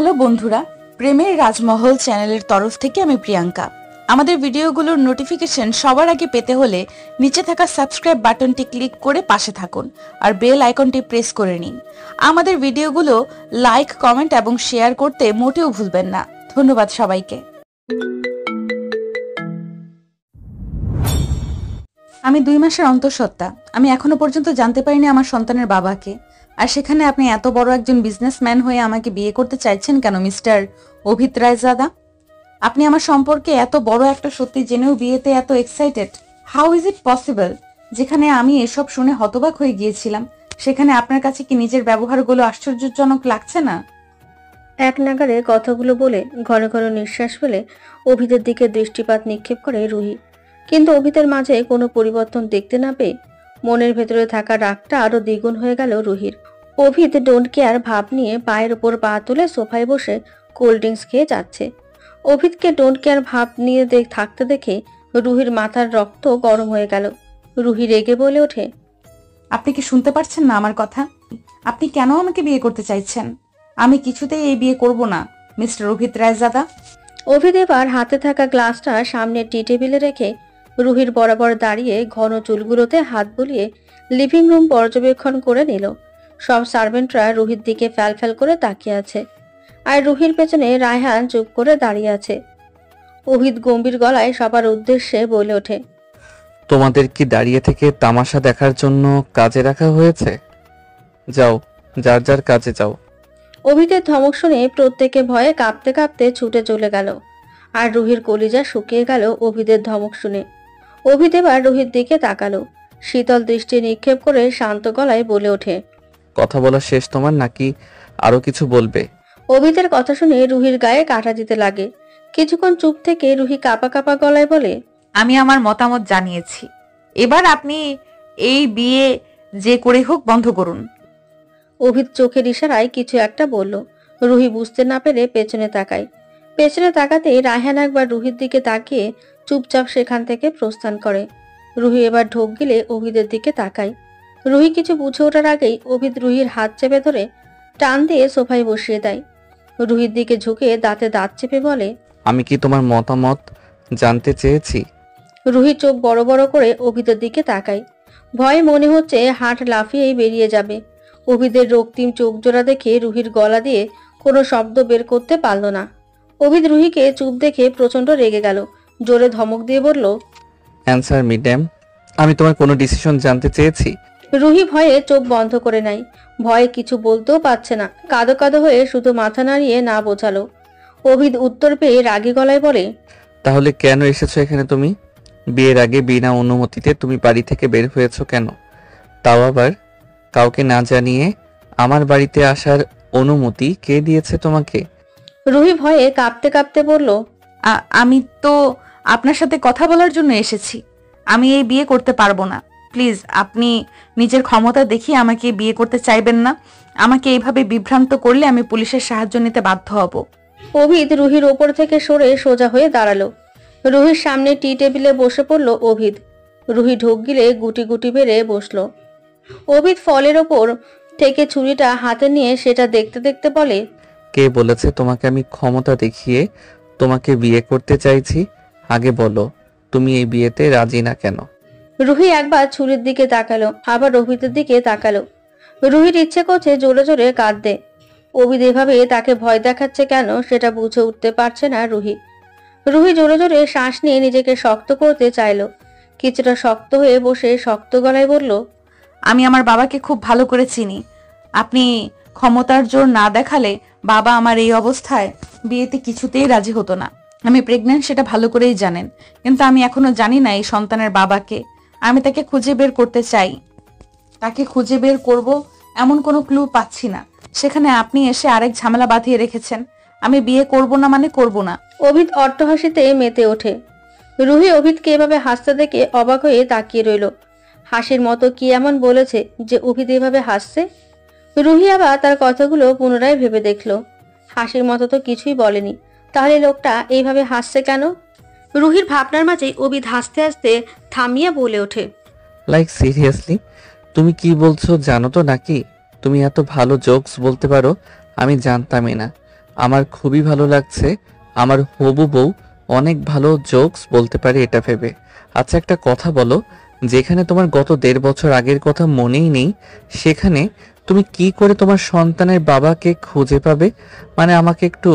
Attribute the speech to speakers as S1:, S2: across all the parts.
S1: Hello বন্ধুরা, প্রেমের রাজমহল চ্যানেলের তরফ থেকে আমি প্রিয়াঙ্কা। আমাদের ভিডিওগুলোর নোটিফিকেশন সবার আগে পেতে হলে নিচে থাকা সাবস্ক্রাইব বাটনটি ক্লিক করে পাশে থাকুন আর বেল আইকনটি প্রেস করে নিন। আমাদের ভিডিওগুলো লাইক, কমেন্ট এবং শেয়ার করতে মোটেও ভুলবেন না। ধন্যবাদ সবাইকে। আমি 2 মাসের অন্তঃসত্ত্বা। আমি এখনো পর্যন্ত জানতে পারিনি আমার সন্তানের বাবাকে। আর সেখানে আপনি এত বড় একজন বিজনেসম্যান হয়ে আমাকে বিয়ে করতে চাইছেন কেন মিস্টার অভিত রায়জাদা? আপনি আমার সম্পর্কে এত বড় একটা সত্যি জেনেও বিয়েতে এত excited? How is it possible? যেখানে আমি এসব শুনে হতবাক হয়ে গিয়েছিলাম, সেখানে আপনার কাছে কি নিজের ব্যবহারগুলো আশ্চর্যজনক লাগছে না?
S2: এক নাগারে কথাগুলো বলে ঘন ঘন নিঃশ্বাস ফেলে অভিদের দিকে দৃষ্টিপাত নিক্ষেপ করে রুহি। কিন্তু অভিদের মাঝে কোনো পরিবর্তন দেখতে না পেয়ে মনের ভেতরে থাকা রাগটা আরো দ্বিগুণ হয়ে গেল রুহির। অভিদ ডোন্ট কেয়ার ভাব নিয়ে পায়ের উপর পা তুলে সোফায় বসে কোল্ড ড্রিঙ্কস খেয়ে যাচ্ছে। অভিদকে ডোন্ট কেয়ার ভাব নিয়ে থাকতে দেখে রুহির মাথার রক্ত গরম হয়ে গেল। রুহি রেগে বলে ওঠে,
S1: আপনি কি শুনতে পারছেন না আমার কথা? আপনি কেন আমাকে বিয়ে করতে চাইছেন? আমি কিছুতেই এই বিয়ে করব না মিস্টার অভিত রায়জাদা।
S2: অভিদ এবার হাতে থাকা গ্লাসটা সামনে টি টেবিলে রেখে রুহির বরাবর দাঁড়িয়ে ঘন চুলগুলোতে হাত বুলিয়ে লিভিং রুম পর্যবেক্ষণ করে নিল। সব সার্ভেন্টরা রুহির দিকে ফ্যাল করে তাকিয়ে আছে, আর রুহির পেছনে রায়হান চুপ করে দাঁড়িয়ে আছে। অভিদ গম্ভীর গলায় সবার উদ্দেশ্যে বলে ওঠে,
S3: তোমাদের কি দাঁড়িয়ে থেকে তামাশা দেখার জন্য কাজে রাখা হয়েছে? যাও, যার যার কাজে যাও।
S2: অভিদের ধমক শুনে প্রত্যেকে ভয়ে কাঁপতে কাঁপতে ছুটে চলে গেল। আর রুহির কলিজা শুকিয়ে গেল অভিদের ধমক শুনে। অভিদ এবার রুহির দিকে তাকালো, শীতল দৃষ্টি নিক্ষেপ করে শান্ত গলায় বলে ওঠে,
S3: কথা বলা শেষ তোমার নাকি আরো কিছু বলবে?
S2: অভিদের কথা শুনে রুহির গায়ে কাঁটা দিতে লাগে। কিছুক্ষণ চুপ থেকে রুহি কাঁপা কাঁপা গলায় বলে,
S1: আমি আমার মতামত জানিয়েছি। এবার আপনি এই বিয়ে যে করে হোক বন্ধ করুন।
S2: অভিদ চোখের ইশারায় কিছু একটা বলল। রুহি বুঝতে না পেরে পেছনে তাকায়। পেছনে তাকাতেই রায়হান একবার রুহির দিকে তাকিয়ে চুপচাপ সেখান থেকে প্রস্থান করে। রুহি এবার ঢোক গিলে অভিদের দিকে তাকায়। রুহি কিছু বুঝে ওঠার আগেই অভিদ রুহির হাত চেপে ধরে টান দিয়ে সোফায় বসিয়ে দেয়। রুহির দিকে ঝুঁকে দাঁতে দাঁত চেপে বলে,
S3: আমি কি তোমার মতামত জানতে চেয়েছি?
S2: রুহি চোখ বড় বড় করে অভিদের দিকে তাকায়। ভয়ে মনে হচ্ছে হাট লাফিয়েই বেরিয়ে যাবে। অভিদের রক্তিম চোখ জোড়া দেখে রুহির গলা দিয়ে কোনো শব্দ বের করতে পারল না। অভিদ রুহিকে চুপ দেখে প্রচন্ড রেগে গেল। জোরে ধমক দিয়ে বলল,
S3: অ্যান্সার মি ড্যাম। আমি তোমার কোনো ডিসিশন জানতে চেয়েছি?
S2: রুহি ভয়ে চোখ বন্ধ করে নেয়। ভয়ে কিছু বলতেও পারছে না, কাঁদো কাঁদো হয়ে শুধু মাথা নাড়িয়ে না বোঝালো। অভিদ উত্তর পেয়ে রাগী গলায় বলে,
S3: তাহলে কেন এসেছো এখানে তুমি? বিয়ের আগে বিনা অনুমতিতে তুমি বাড়ি থেকে বের হয়েছো কেন? তাও আবার কাউকে না জানিয়ে। আমার বাড়িতে আসার অনুমতি কে দিয়েছে তোমাকে?
S2: রুহি ভয়ে কাঁপতে কাঁপতে বলল,
S1: আমি তো আপনার সাথে কথা বলার জন্য এসেছি। আমি এই বিয়ে করতে পারবো না। প্লিজ আপনি নিজের ক্ষমতা দেখিয়ে আমাকে বিয়ে করতে চাইবেন না। আমাকে এইভাবে বিভ্রান্ত করলে আমি পুলিশের সাহায্য নিতে বাধ্য হব।
S2: অভিদ রুহির ওপর থেকে সরে সোজা হয়ে দাঁড়ালো। রুহির সামনে টি টেবিলে বসে পড়ল অভিদ। রুহি ঢোক গিলে গুটি গুটি বেড়ে বসলো। অভিদ ফলের ওপর থেকে ছুরিটা হাতে নিয়ে সেটা দেখতে দেখতে বলে,
S3: কে বলেছে তোমাকে আমি ক্ষমতা দেখিয়ে তোমাকে বিয়ে করতে চাইছি? আগে বলো, তুমি এই বিয়েতে রাজি না কেন?
S2: রুহি একবার ছুরির দিকে তাকালো, আবার অভিদের দিকে তাকালো। রুহির ইচ্ছে করছে জোরে জোরে কাঁদতে। অভিদ এভাবে তাকে ভয় দেখাচ্ছে কেন সেটা বুঝে উঠতে পারছে না রুহি। রুহি জোরে জোরে শ্বাস নিয়ে নিজেকে শক্ত করতে চাইলো। কিছুটা শক্ত হয়ে বসে শক্ত গলায় বলল,
S1: আমি আমার বাবাকে খুব ভালো করে চিনি। আপনি ক্ষমতার জোর না দেখালে বাবা আমার এই অবস্থায় বিয়েতে কিছুতেই রাজি হতো না। আমি প্রেগন্যান্ট সেটা ভালো করেই জানেন, কিন্তু আমি এখনো জানি না এই সন্তানের বাবাকে। আমি তাকে খুঁজে বের করতে চাই। তাকে খুঁজে বের করব এমন কোনো ক্লু পাচ্ছি না। সেখানে আপনি এসে আরেক ঝামেলা বাঁধিয়ে রেখেছেন। আমি বিয়ে করব না মানে করব না।
S2: অভিদ অট্টহাসিতে মেতে ওঠে। রুহি অভিদকে এভাবে হাসতে দেখে অবাক হয়ে তাকিয়ে রইল। হাসির মতো কি এমন বলেছে যে অভিদ এভাবে হাসছে? রুহি আবার তার কথাগুলো পুনরায় ভেবে দেখলো। হাসির মতো তো কিছুই বলেনি, তাহলে লোকটা এইভাবে হাসছে কেন? রুহির ভাবনার মাঝেই অভিদ হাসতে হাসতে থামিয়ে বলে ওঠে,
S3: লাইক সিরিয়াসলি তুমি কি বলছো জানো তো নাকি? তুমি এত ভালো জোকস বলতে পারো আমি জানতামই না। আমার খুবই ভালো লাগছে। আমার হবু বউ অনেক ভালো জোকস বলতে পারে এটা ভেবে। আচ্ছা, একটা কথা বলো, যেখানে তোমার গত 1.5 বছর আগের কথা মনেই নেই, সেখানে তুমি কি করে তোমার সন্তানের বাবাকে খুঁজে পাবে? মানে আমাকে একটু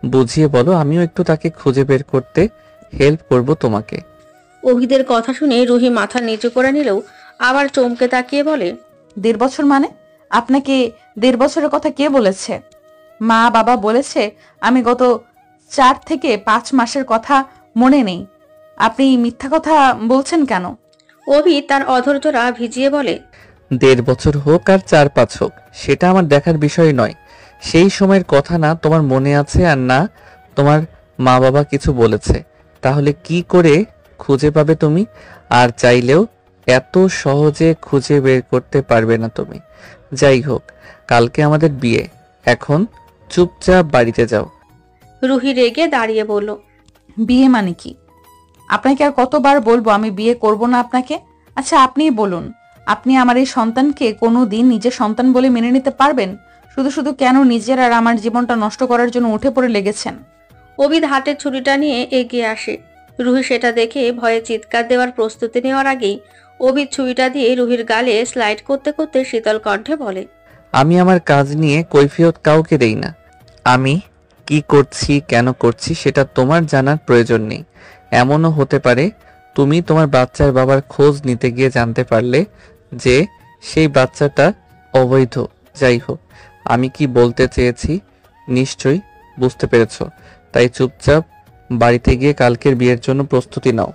S3: বুঝিয়ে বলো, আমিও একটু তাকে খুঁজে বের করতে হেল্প করব তোমাকে।
S2: অভিদের কথা শুনে রুহি মাথা নিচু করে নিলেও আবার চমকে তাকিয়ে বলে,
S1: 1.5 বছর মানে? আপনাকে 1.5 বছরের কথা কে বলেছে? মা বাবা বলেছে আমি গত 4 থেকে 5 মাসের কথা মনে নেই। আপনি মিথ্যা কথা বলছেন কেন?
S2: অভি তার অধৈর্যরা ভিজিয়ে বলে,
S3: 1.5 বছর হোক আর 4-5 হোক, সেটা আমার দেখার বিষয় নয়। সেই সময়ের কথা না তোমার মনে আছে, আর না তোমার মা বাবা কিছু বলেছে। তাহলে কি করে খুঁজে পাবে তুমি? আর চাইলেও এত সহজে খুঁজে বের করতে পারবে না তুমি। যাই হোক, কালকে আমাদের বিয়ে, এখন চুপচাপ বাড়িতে যাও।
S2: রুহি রেগে দাঁড়িয়ে বলল,
S1: বিয়ে মানে কি? আপনাকে আর কতবার বলবো আমি বিয়ে করব না আপনাকে? আচ্ছা আপনিই বলুন, আপনি আমার এই সন্তানকে কোনো দিন নিজের সন্তান বলে মেনে নিতে পারবেন? শুধু শুধু কেন নিজের আর আমার জীবনটা নষ্ট করার জন্য উঠে পড়ে লেগেছেন?
S2: অভিদ হাতের ছুরিটা নিয়ে এগিয়ে আসে। রুহি সেটা দেখে ভয়ে চিৎকার দেওয়ার প্রস্তুতি নেওয়ার আগেই অভিদ ছুরিটা দিয়ে রুহির গালে স্লাইড করতে করতে শীতল কণ্ঠে বলে,
S3: আমি আমার কাজ নিয়ে কৈফিয়ত কাউকে দেই না। আমি কি করছি, কেন করছি, সেটা তোমার জানার প্রয়োজন নেই। এমনও হতে পারে তুমি তোমার বাচ্চার বাবার খোঁজ নিতে গিয়ে জানতে পারলে যে সেই বাচ্চাটা অবৈধ। যাই হোক, আমি কি বলতে চেয়েছি নিশ্চয়ই বুঝতে পেরেছো। তাই চুপচাপ বাড়িতে গিয়ে কালকের বিয়ের জন্য প্রস্তুতি নাও,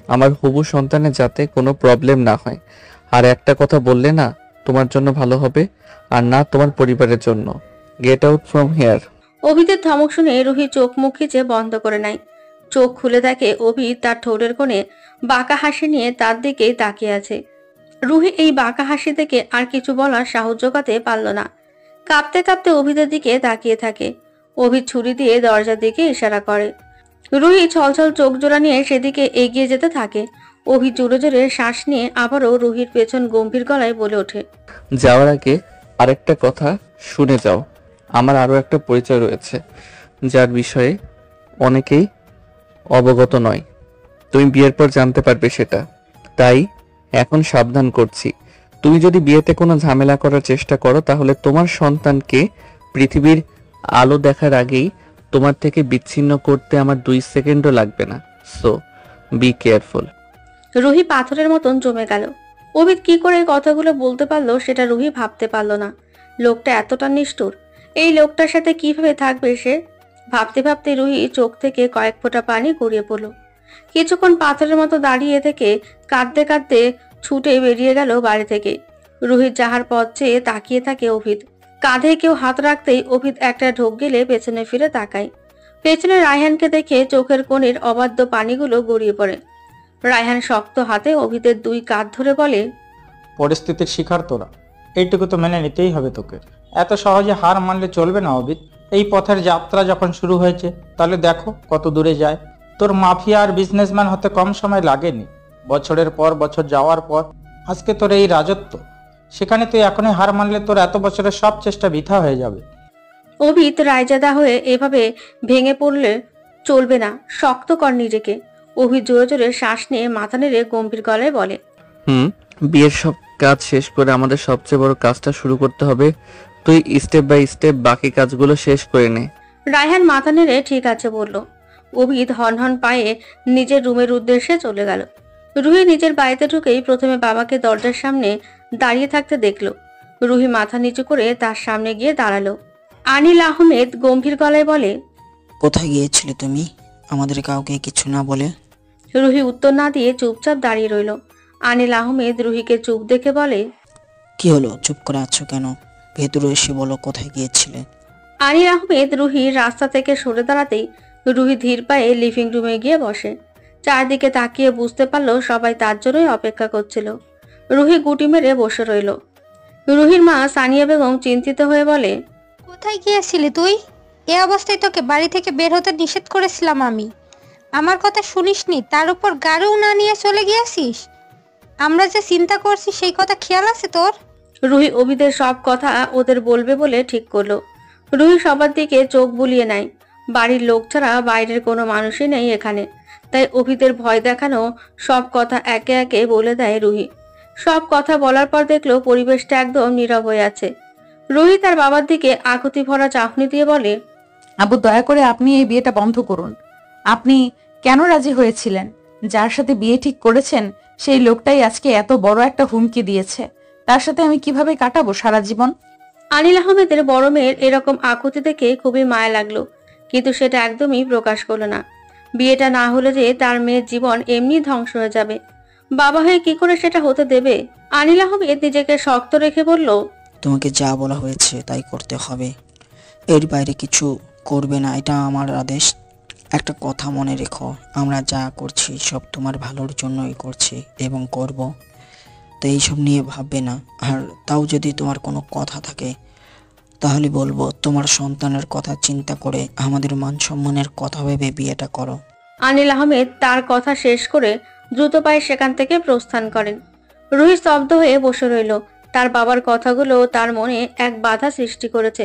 S3: আমার হবু সন্তানের যাতে কোনো প্রবলেম না হয়। আর একটা কথা বললে না তোমার জন্য ভালো হবে, আর না তোমার পরিবারের জন্য। Get out from here.
S2: অভিদের ধমক শুনে রুহি চোখ মুখ খিচে বন্ধ করে নেয়। চোখ খুলে দেখে অভিদ তার ঠোঁটের কোণে বাঁকা হাসি নিয়ে তার দিকেই তাকিয়ে আছে। রুহি এই বাঁকা হাসি থেকে আর কিছু বলার সাহস জোগাতে পারল না। কাঁপতে কাঁপতে অভিদের দিকে তাকিয়ে থাকে। অভিদ ছুরি দিয়ে দরজার দিকে ইশারা করে। রুহি ছলছল চোখ জোড়া নিয়ে সেদিকে এগিয়ে যেতে থাকে। অভিদ জোরে জোরে শ্বাস নিয়ে আবারও রুহির পেছন গম্ভীর গলায় বলে ওঠে,
S3: যাওয়ার আগে আরেকটা কথা শুনে যাও। আমার আরো একটা পরিচয় রয়েছে, যার বিষয়ে অনেকেই অবগত নয়। তুমি বিয়ের পর জানতে পারবে সেটা। তাই এখন সাবধান করছি, তুমি যদি বিয়েতে কোনো ঝামেলা করার চেষ্টা করো, তাহলে তোমার সন্তানকে পৃথিবীর আলো দেখার আগেই তোমার থেকে বিচ্ছিন্ন করতে আমার 2 সেকেন্ডও লাগবে না। So be careful.
S2: রুহি পাথরের মতন জমে গেল। অভিদ কি করে এই কথাগুলো বলতে পারলো সেটা রুহি ভাবতে পারলো না। লোকটা এতটা নিষ্ঠুর, এই লোকটার সাথে কিভাবে থাকবে সে? ভাবতে ভাবতে রুহি চোখ থেকে কয়েক ফোঁটা পানি গড়িয়ে পড়ল। কিছুক্ষণ পাথরের মতো দাঁড়িয়ে থেকে কাঁদতে কাঁদতে ছুটে বেরিয়ে গেল বাড়ি থেকে। রুহির যাহার পথ চেয়ে তাকিয়ে থাকে অভিদ। কাঁধে কেউ হাত রাখতেই অভিদ একটা ঢোক গেলে পেছনে ফিরে তাকায়। পেছনে রায়হানকে দেখে চোখের কোণের অবাধ্য পানিগুলো গড়িয়ে পড়ে। রায়হান শক্ত হাতে অভিদের 2 কাঁধ ধরে বলে,
S4: পরিস্থিতির শিকার তোরা, এইটুকু তো মেনে নিতেই হবে তোকে। এত সহজে হার মানলে চলবে না অভিদ। এই পথের যাত্রা যখন শুরু হয়েছে, তাহলে দেখো কত দূরে যায়। তোর মাফিয়া আর বিজনেসম্যান হতে কম সময় লাগেনি। বছরের পর বছর যাওয়ার পর আজকে তোর এই রাজত্ব, সেখানে তুই এখনই হার মানলে তোর এত বছরের সব চেষ্টা বৃথা হয়ে যাবে।
S2: অভিদ রায়জাদা হয়ে এভাবে ভেঙে পড়লে চলবে না, শক্ত কর নিজেকে। অভিদ জোরে জোরে শ্বাস নিয়ে মাথা নেড়ে গম্ভীর গলায় বলে,
S3: বিয়ের সব কাজ শেষ করে আমাদের সবচেয়ে বড় কাজটা শুরু করতে হবে। তুই স্টেপ বাই স্টেপ বাকি কাজগুলো শেষ করে নে।
S2: রায়হান মাথা নেড়ে ঠিক আছে বলল। অভিদ হনহন পায়ে নিজের রুমের উদ্দেশ্যে চলে গেল। রুহি নিজের বাড়িতে ঢুকেই প্রথমে বাবাকে দরজার সামনে দাঁড়িয়ে থাকতে দেখল। রুহি মাথা নিচু করে তার সামনে গিয়ে দাঁড়ালো। আনিল আহমেদ গম্ভীর গলায় বলে,
S5: কোথায় গিয়েছিলে তুমি আমাদের কাউকে কিছু না বলে?
S2: রুহি উত্তর না দিয়ে চুপচাপ দাঁড়িয়ে রইল। আনিল আহমেদ রুহিকে চুপ দেখে বলে,
S5: কি হলো, চুপ করে আছো কেন? ভেতরে এসে বলো কোথায় গিয়েছিলে।
S2: আনিল আহমেদ রুহির রাস্তা থেকে সরে দাঁড়াতেই রুহি ধীর পায়ে লিভিং রুমে গিয়ে বসে। চারদিকে তাকিয়ে বুঝতে পারলো সবাই তার জন্যই অপেক্ষা করছিল। রুহি গুটি মেরে বসে রইল। রুহির মা সানিয়া বেগম চিন্তিত হয়ে বলে,
S6: কোথায় গিয়েছিলি তুই? এ অবস্থায় তোকে বাড়ি থেকে বের হতে নিষেধ করেছিলাম আমি। আমার কথা শুনিসনি, তার উপর গাড়িও না নিয়ে চলে গিয়েছিস। আমরা যে চিন্তা করছি সেই কথা খেয়াল আছে তোর?
S2: রুহি অভিদের সব কথা ওদের বলবে বলে ঠিক করলো। রুহি সবার দিকে চোখ বুলিয়ে নেয়। বাড়ির লোক ছাড়া বাইরের কোনো মানুষই নেই এখানে, তাই অভিদের ভয় দেখানো সব কথা একে একে বলে দেয় রুহি। সব কথা বলার পর দেখলো পরিবেশটা একদম নীরব হয়ে আছে। রুহি তার বাবার দিকে আকুতি ভরা চাহনি দিয়ে বলে,
S1: আব্বু দয়া করে আপনি এই বিয়েটা বন্ধ করুন। আপনি কেন রাজি হয়েছিলেন? যার সাথে বিয়ে ঠিক করেছেন সেই লোকটাই আজকে এত বড় একটা হুমকি দিয়েছে। তার সাথে আমি কিভাবে কাটাবো সারা জীবন?
S2: আনিল আহমেদের বড় মেয়ের এরকম আকুতি দেখে খুবই মায়া লাগলো, কিন্তু সেটা একদমই প্রকাশ করলো না। বিয়েটা না হলে যে তার মেয়ের জীবন এমনি ধ্বংস হয়ে যাবে, বাবা হয়ে কি করে সেটা হতে দেবে? আনিল আহমেদ নিজেকে শক্ত রেখে বলল,
S5: তোমাকে যা বলা হয়েছে তাই করতে হবে, এর বাইরে কিছু করবে না, এটা আমার আদেশ। একটা কথা মনে রেখো, আমরা যা করছি সব তোমার ভালোর জন্যই করছি এবং করব, তো এইসব নিয়ে ভাববে না। আর তাও যদি তোমার কোনো কথা থাকে তাহলে বলবো, তোমার সন্তানের কথা চিন্তা করে আমাদের মান সম্মানের কথা ভেবে বিয়েটা করো।
S2: আনিল আহমেদ তার কথা শেষ করে দ্রুত পায়ে সেখান থেকে প্রস্থান করেন। রুহি স্তব্ধ হয়ে বসে রইল। তার বাবার কথাগুলো তার মনে এক বাধা সৃষ্টি করেছে।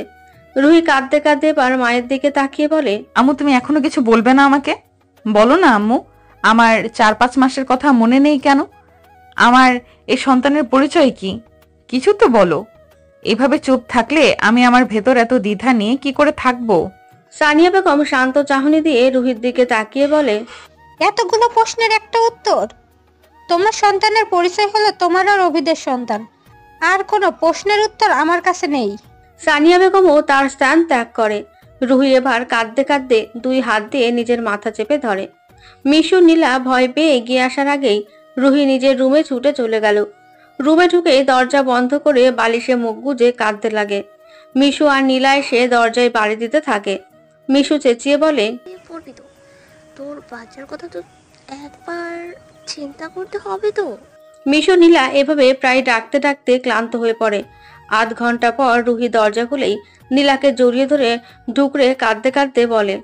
S2: রুহি কাঁদতে কাঁদতে এবার মায়ের দিকে তাকিয়ে বলে,
S1: আম্মু তুমি এখনো কিছু বলবে না আমাকে? বলো না আম্মু, আমার 4-5 মাসের কথা মনে নেই কেন? আমার এই সন্তানের পরিচয় কি? কিছু তো বলো। এভাবে চুপ থাকলে আমি আমার ভেতর এত দ্বিধা নিয়ে কি করে থাকবো?
S2: সানিয়া বেগম শান্ত চাহনি দিয়ে রুহির দিকে তাকিয়ে বলে,
S6: এতগুলো প্রশ্নের একটা উত্তর? তোমার সন্তানের পরিচয় হলো তোমার আর অভিদের সন্তান, আর কোনো প্রশ্নের উত্তর আমার কাছে নেই।
S2: সানিয়া বেগমও তার স্থান ত্যাগ করে। রুহি এবার কাঁদতে কাঁদতে 2 হাত দিয়ে নিজের মাথা চেপে ধরে। মিশু নীলা ভয় পেয়ে এগিয়ে আসার আগেই রুহি নিজের রুমে ছুটে চলে গেল। রুমে ঢুকে দরজা বন্ধ করে বালিশে মুখ গুজে কাঁদতে লাগে। মিশু আর নীলা এসে দরজায় বাড়ি দিতে থাকে। মিশু চেঁচিয়ে বলে,
S7: পড়বি তো, তোর বাচ্চার কথা তো একবার চিন্তা করতে হবে তো।
S2: মিশু নীলা এভাবে প্রায় ডাকতে ডাকতে ক্লান্ত হয়ে পড়ে। আধ ঘন্টা পর রুহি দরজা খুলেই নীলাকে জড়িয়ে ধরে ঢুকরে কাঁদতে কাঁদতে বলে,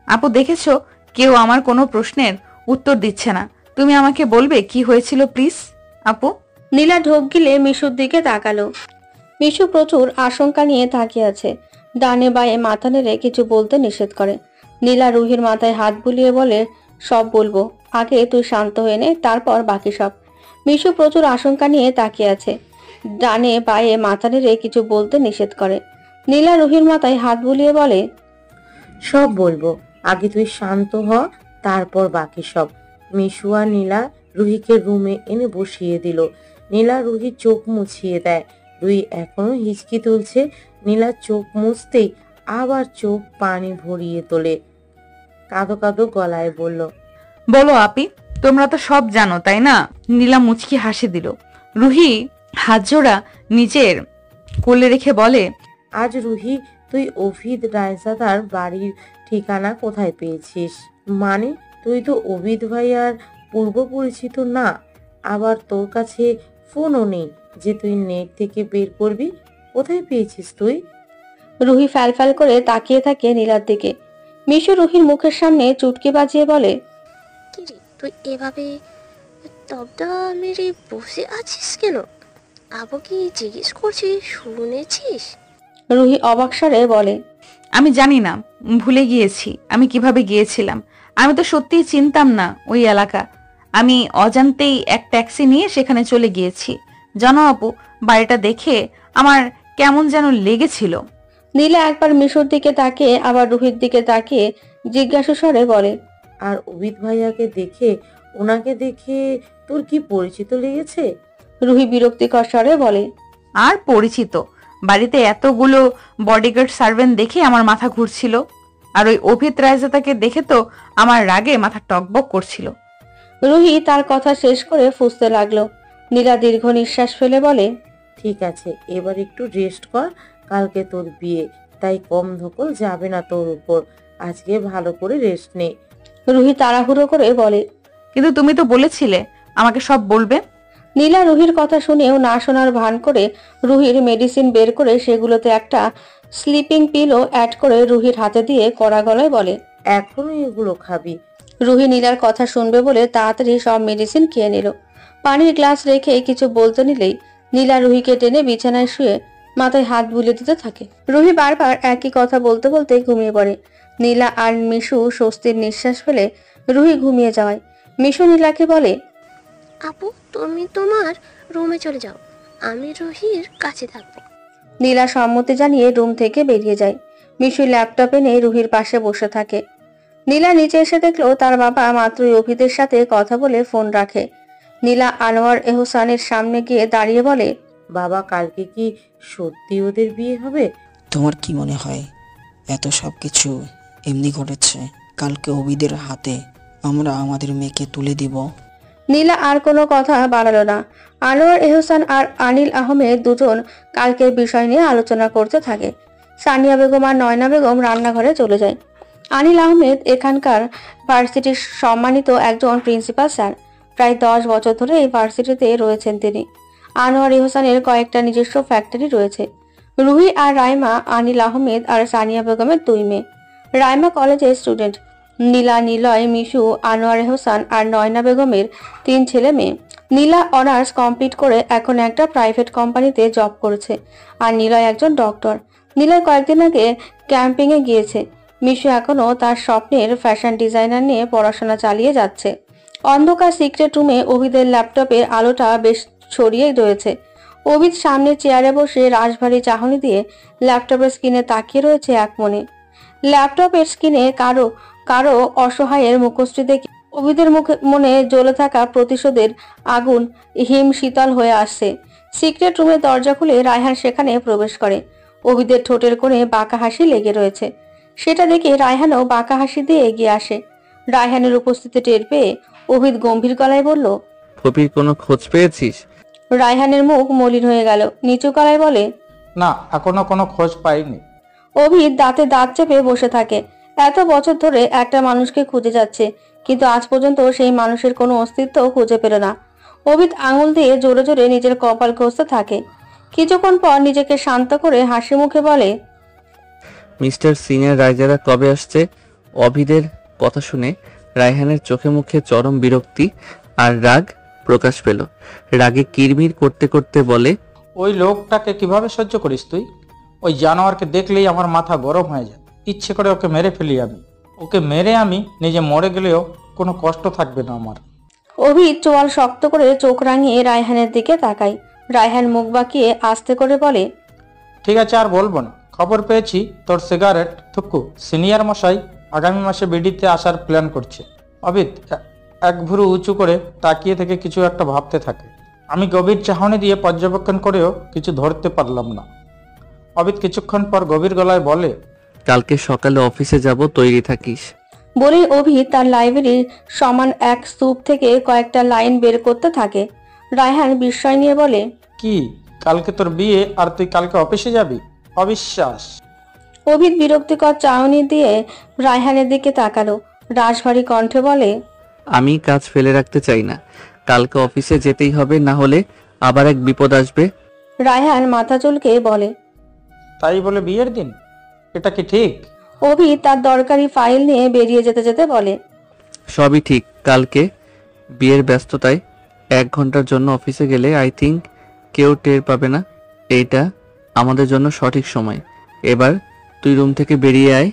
S1: আপু দেখেছো, কেউ আমার কোনো প্রশ্নের উত্তর দিচ্ছে না। তুমি আমাকে বলবে কি হয়েছিল প্লিজ আপু?
S2: নীলা ঢোক গিলে মিশুর দিকে তাকালো। মিশু প্রচুর আশঙ্কা নিয়ে তাকিয়ে আছে। ডানে বায়ে মাথা নেড়ে কিছু বলতে নিষেধ করে। নীলা রুহির মাথায় হাত বুলিয়ে বলে, সব বলবো, আগে তুই শান্ত হয়ে নে, তারপর বাকি সব। মিশু প্রচুর আশঙ্কা নিয়ে তাকিয়ে আছে। ডানে বায়ে মাথা নেড়ে কিছু বলতে নিষেধ করে। নীলা রুহির মাথায় হাত বুলিয়ে বলে,
S8: সব বলবো, আগে তুই শান্ত হ, তারপর বাকি সব। মিশু আর নীলা রুহিকে রুমে এনে বসিয়ে দিল। নীলা রুহির চোখ মুছিয়ে দেয়। রুহি এখনো হিচকি তুলছে। নীলা চোখ মুছতেই আবার চোখ পানি ভরিয়ে তোলে। কাঁদো কাঁদো গলায় বলল,
S1: বলো আপি, তোমরা তো সব জানো তাই না? নীলা মুচকি হাসি দিল। রুহি হাত জোড়া নিজের কোলে রেখে বলে,
S8: আজ রুহি তুই অভিদ রায়জাদার বাড়ির ঠিকানা কোথায় পেয়েছিস? মানে তুই তো অভিদ ভাইয়ার পূর্ব পরিচিত না, আবার তোর কাছে ফোনও নেই যে তুই নেট থেকে বের করবি। কোথায় পেয়েছিস তুই?
S2: রুহি ফ্যাল করে তাকিয়ে থাকে নীলার দিকে। মিশু রুহির মুখের সামনে চুটকি বাজিয়ে বলে,
S7: কি রে, তুই এভাবে তবদা মেরে বসে আছিস কেন? আবু কি জিজ্ঞেস করছিস, শুনেছিস?
S2: রুহি অবাক স্বরে বলে,
S1: আমি জানি না, ভুলে গিয়েছি আমি কিভাবে গিয়েছিলাম। আমি তো সত্যিই চিনতাম না ওই এলাকা। আমি অজান্তেই এক ট্যাক্সি নিয়ে সেখানে চলে গিয়েছি। জানো আপু, বাড়িটা দেখে আমার কেমন যেন লেগেছিল।
S2: নীলা একবার মিশুর দিকে তাকিয়ে আবার রুহির দিকে তাকিয়ে জিজ্ঞাসা স্বরে বলে,
S8: আর অভিদ ভাইয়াকে দেখে, ওনাকে দেখে তোর কি পরিচিত লেগেছে?
S2: রুহি বিরক্তিকর স্বরে বলে,
S1: আর পরিচিত? বাড়িতে এতগুলো বডিগার্ড সার্ভেন্ট দেখে আমার মাথা ঘুরছিল। আর ওই অভিত রায়জাদাকে দেখে তো আমার রাগে মাথা টকবক করছিল।
S2: রুহি তার কথা শেষ করে ফুঁসতে লাগলো। নীলা দীর্ঘ নিঃশ্বাস ফেলে বলে,
S8: ঠিক আছে, এবার একটু রেস্ট কর, কালকে তোর বিয়ে, তাই কম ধকল যাবে না তোর উপর। আজকে ভালো করে রেস্ট নে।
S2: রুহি তাড়াহুড়ো করে বলে,
S1: কিন্তু তুমি তো বলেছিলে আমাকে সব বলবে।
S2: নীলা রুহির কথা শুনেও না শোনার ভান করে রুহির মেডিসিন বের করে সেগুলোতে একটা স্লিপিং পিলো অ্যাড করে রুহির হাতে দিয়ে কড়া গলায় বলে,
S8: এখনো এগুলো খাবি?
S2: রুহি নীলার কথা শুনবে বলে তাড়াতাড়ি সব মেডিসিন খেয়ে নিল। পানির গ্লাস রেখে কিছু বলতে নিলেই নীলা রুহিকে টেনে বিছানায় শুয়ে মাথায় হাত বুলিয়ে দিতে থাকে। রুহি বারবার একই কথা বলতে বলতে ঘুমিয়ে পড়ে। নীলা আর মিশু স্বস্তির নিঃশ্বাস ফেলে রুহি ঘুমিয়ে যাওয়ায় মিশু নীলাকে বলে,
S7: আপু তুমি তোমার রুমে চলে যাও, আমি রুহির কাছে থাকবো।
S2: নীলা সম্মতি জানিয়ে রুম থেকে বেরিয়ে যায়। মিশু ল্যাপটপ এনে রুহির পাশে বসে থাকে। নীলা নিচে এসে দেখলো তার বাবা মাত্রই অভিদের সাথে কথা বলে ফোন রাখে। নীলা আনোয়ার এহসানের সামনে গিয়ে দাঁড়িয়ে বলে,
S8: বাবা কালকে কি সত্যি ওদের বিয়ে হবে?
S5: তোমার কি মনে হয় এত সব কিছু এমনি ঘটেছে? কালকে অভিদের হাতে আমরা আমাদের মেয়েকে তুলে দিব।
S2: নীলা আর কোনো কথা বাড়ালো না। আনোয়ার এহসান আর আনিল আহমেদ দুজন কালকের বিষয় নিয়ে আলোচনা করতে থাকে। সানিয়া বেগম আর নয়না বেগম রান্নাঘরে চলে যায়। আনিল আহমেদ এখানকার ভার্সিটির সম্মানিত একজন প্রিন্সিপাল স্যার। প্রায় 10 বছর ধরে এই ভার্সিটিতে রয়েছেন তিনি। আনোয়ার এহসানের কয়েকটা নিজস্ব ফ্যাক্টরি রয়েছে। রুহি আর রাইমা আনিল আহমেদ আর সানিয়া বেগমের 2 মেয়ে। রাইমা কলেজের স্টুডেন্ট। নীলা, নিলয়, মিশু, আনোয়ার এহসান আর নয়না বেগমের 3 ছেলে মেয়ে। নীলা অনার্স কমপ্লিট করে এখন একটা প্রাইভেট কোম্পানিতে জব করেছে আর নিলয় একজন ডক্টর। নিলয় কয়েকদিন আগে ক্যাম্পিং এ গিয়েছে। মিশু এখনো তার স্বপ্নের ফ্যাশন ডিজাইনার নিয়ে পড়াশোনা চালিয়ে যাচ্ছে। অন্ধকার সিক্রেট রুমে অভিদের ল্যাপটপের আলোটা বেশ ছড়িয়ে রয়েছে। অভিদ সামনে চেয়ারে বসে রাশভারী চাহনি দিয়ে ল্যাপটপের স্ক্রিনে তাকিয়ে রয়েছে এক মনে। ল্যাপটপের স্ক্রিনে কারো কারো অসহায়ের মুখশ্রী দেখে অভিদের মনে জ্বলে থাকা প্রতিশোধের আগুন হিম শীতল হয়ে আসছে। সিক্রেট রুমের দরজা খুলে রায়হান সেখানে প্রবেশ করে। অভিদের ঠোঁটের কোণে বাঁকা হাসি লেগে রয়েছে। সেটা দেখে রায়হানও বাঁকা হাসি দিয়ে এগিয়ে আসে। রায়হানের উপস্থিতি টের পেয়ে অভিদ গম্ভীর গলায় বলল,
S3: ফুপির কোনো খোঁজ পেয়েছিস?
S2: রায়হানের মুখ মলিন হয়ে গেল। নিচু গলায় বলে,
S4: না, এখনো কোনো খোঁজ পাইনি।
S2: অভিদ দাঁতে দাঁত চেপে বসে থাকে। এত বছর ধরে একটা মানুষকে খুঁজে যাচ্ছে, কিন্তু আজ পর্যন্ত সেই মানুষের কোনো অস্তিত্ব খুঁজে পেল না। অভিদ আঙুল দিয়ে জোরে জোরে নিজের কপাল ঘষতে থাকে। কিছুক্ষণ পর নিজেকে শান্ত করে হাসি মুখে বলে,
S3: মিস্টার সিনিয়র রাইজারা কবে আসছে? অভিদের কথা শুনে রায়হানের চোখে মুখে চরম বিরক্তি আর রাগ প্রকাশ পেল। রাগে কিরমির করতে করতে বলে,
S4: ওই লোকটাকে কিভাবে সহ্য করিস তুই? ওই জানোয়ারকে দেখলেই আমার মাথা গরম হয়ে যায়। ইচ্ছে করে ওকে মেরে ফেলি আমি। ওকে মেরে আমি নিজে মরে গেলেও কোনো কষ্ট থাকবে না আমার।
S2: অভিদ চোয়াল শক্ত করে চোখ রাঙিয়ে রায়হানের দিকে তাকায়। রায়হান মুখ বাঁকিয়ে আস্তে করে বলে,
S4: ঠিক আছে, আর বলবো না। খবর পেয়েছি তোর সিগারেট থুকু সিনিয়র মশাই আগামী মাসে বিডিতে আসার প্ল্যান করছে। অভিদ এক ভুরু উঁচু করে তাকিয়ে থেকে কিছু একটা ভাবতে থাকে। আমি গভীর চাহনি দিয়ে পর্যবেক্ষণ করেও কিছু ধরতে পারলাম না। অভিদ কিছুক্ষণ পর গভীর গলায় বলে,
S3: কালকে সকালে অফিসে যাব, তৈরি থাকিস।
S2: বলেই অভিদ তার লাইব্রেরির সমান এক স্তূপ থেকে কয়েকটা লাইন বের করতে থাকে। রায়হান বিস্ময় নিয়ে বলে,
S4: কি কালকে তোর বিয়ে আর তুই কালকে অফিসে যাবি? অবিশ্বাস।
S2: অভিদ বিরক্তিকর চাহনি দিয়ে রায়হানের দিকে তাকালো। রাশভারী কণ্ঠে বলে,
S3: আমি কাজ ফেলে রাখতে চাই না। কালকে অফিসে যেতেই হবে, না হলে আবার এক বিপদ আসবে।
S2: রায়হান মাথা চুলকে বলে,
S4: তাই বলে বিয়ের দিন? এটা কি ঠিক?
S2: অভিদ তার দরকারি ফাইল নিয়ে বেরিয়ে যেতে যেতে বলে,
S3: সবই ঠিক। কালকে বিয়ের ব্যস্ততায় 1 ঘন্টার জন্য অফিসে গেলে আই থিঙ্ক কেউ টের পাবে না। এইটা আমাদের জন্য সঠিক সময়। এবার তুই রুম থেকে বেরিয়ে আয়।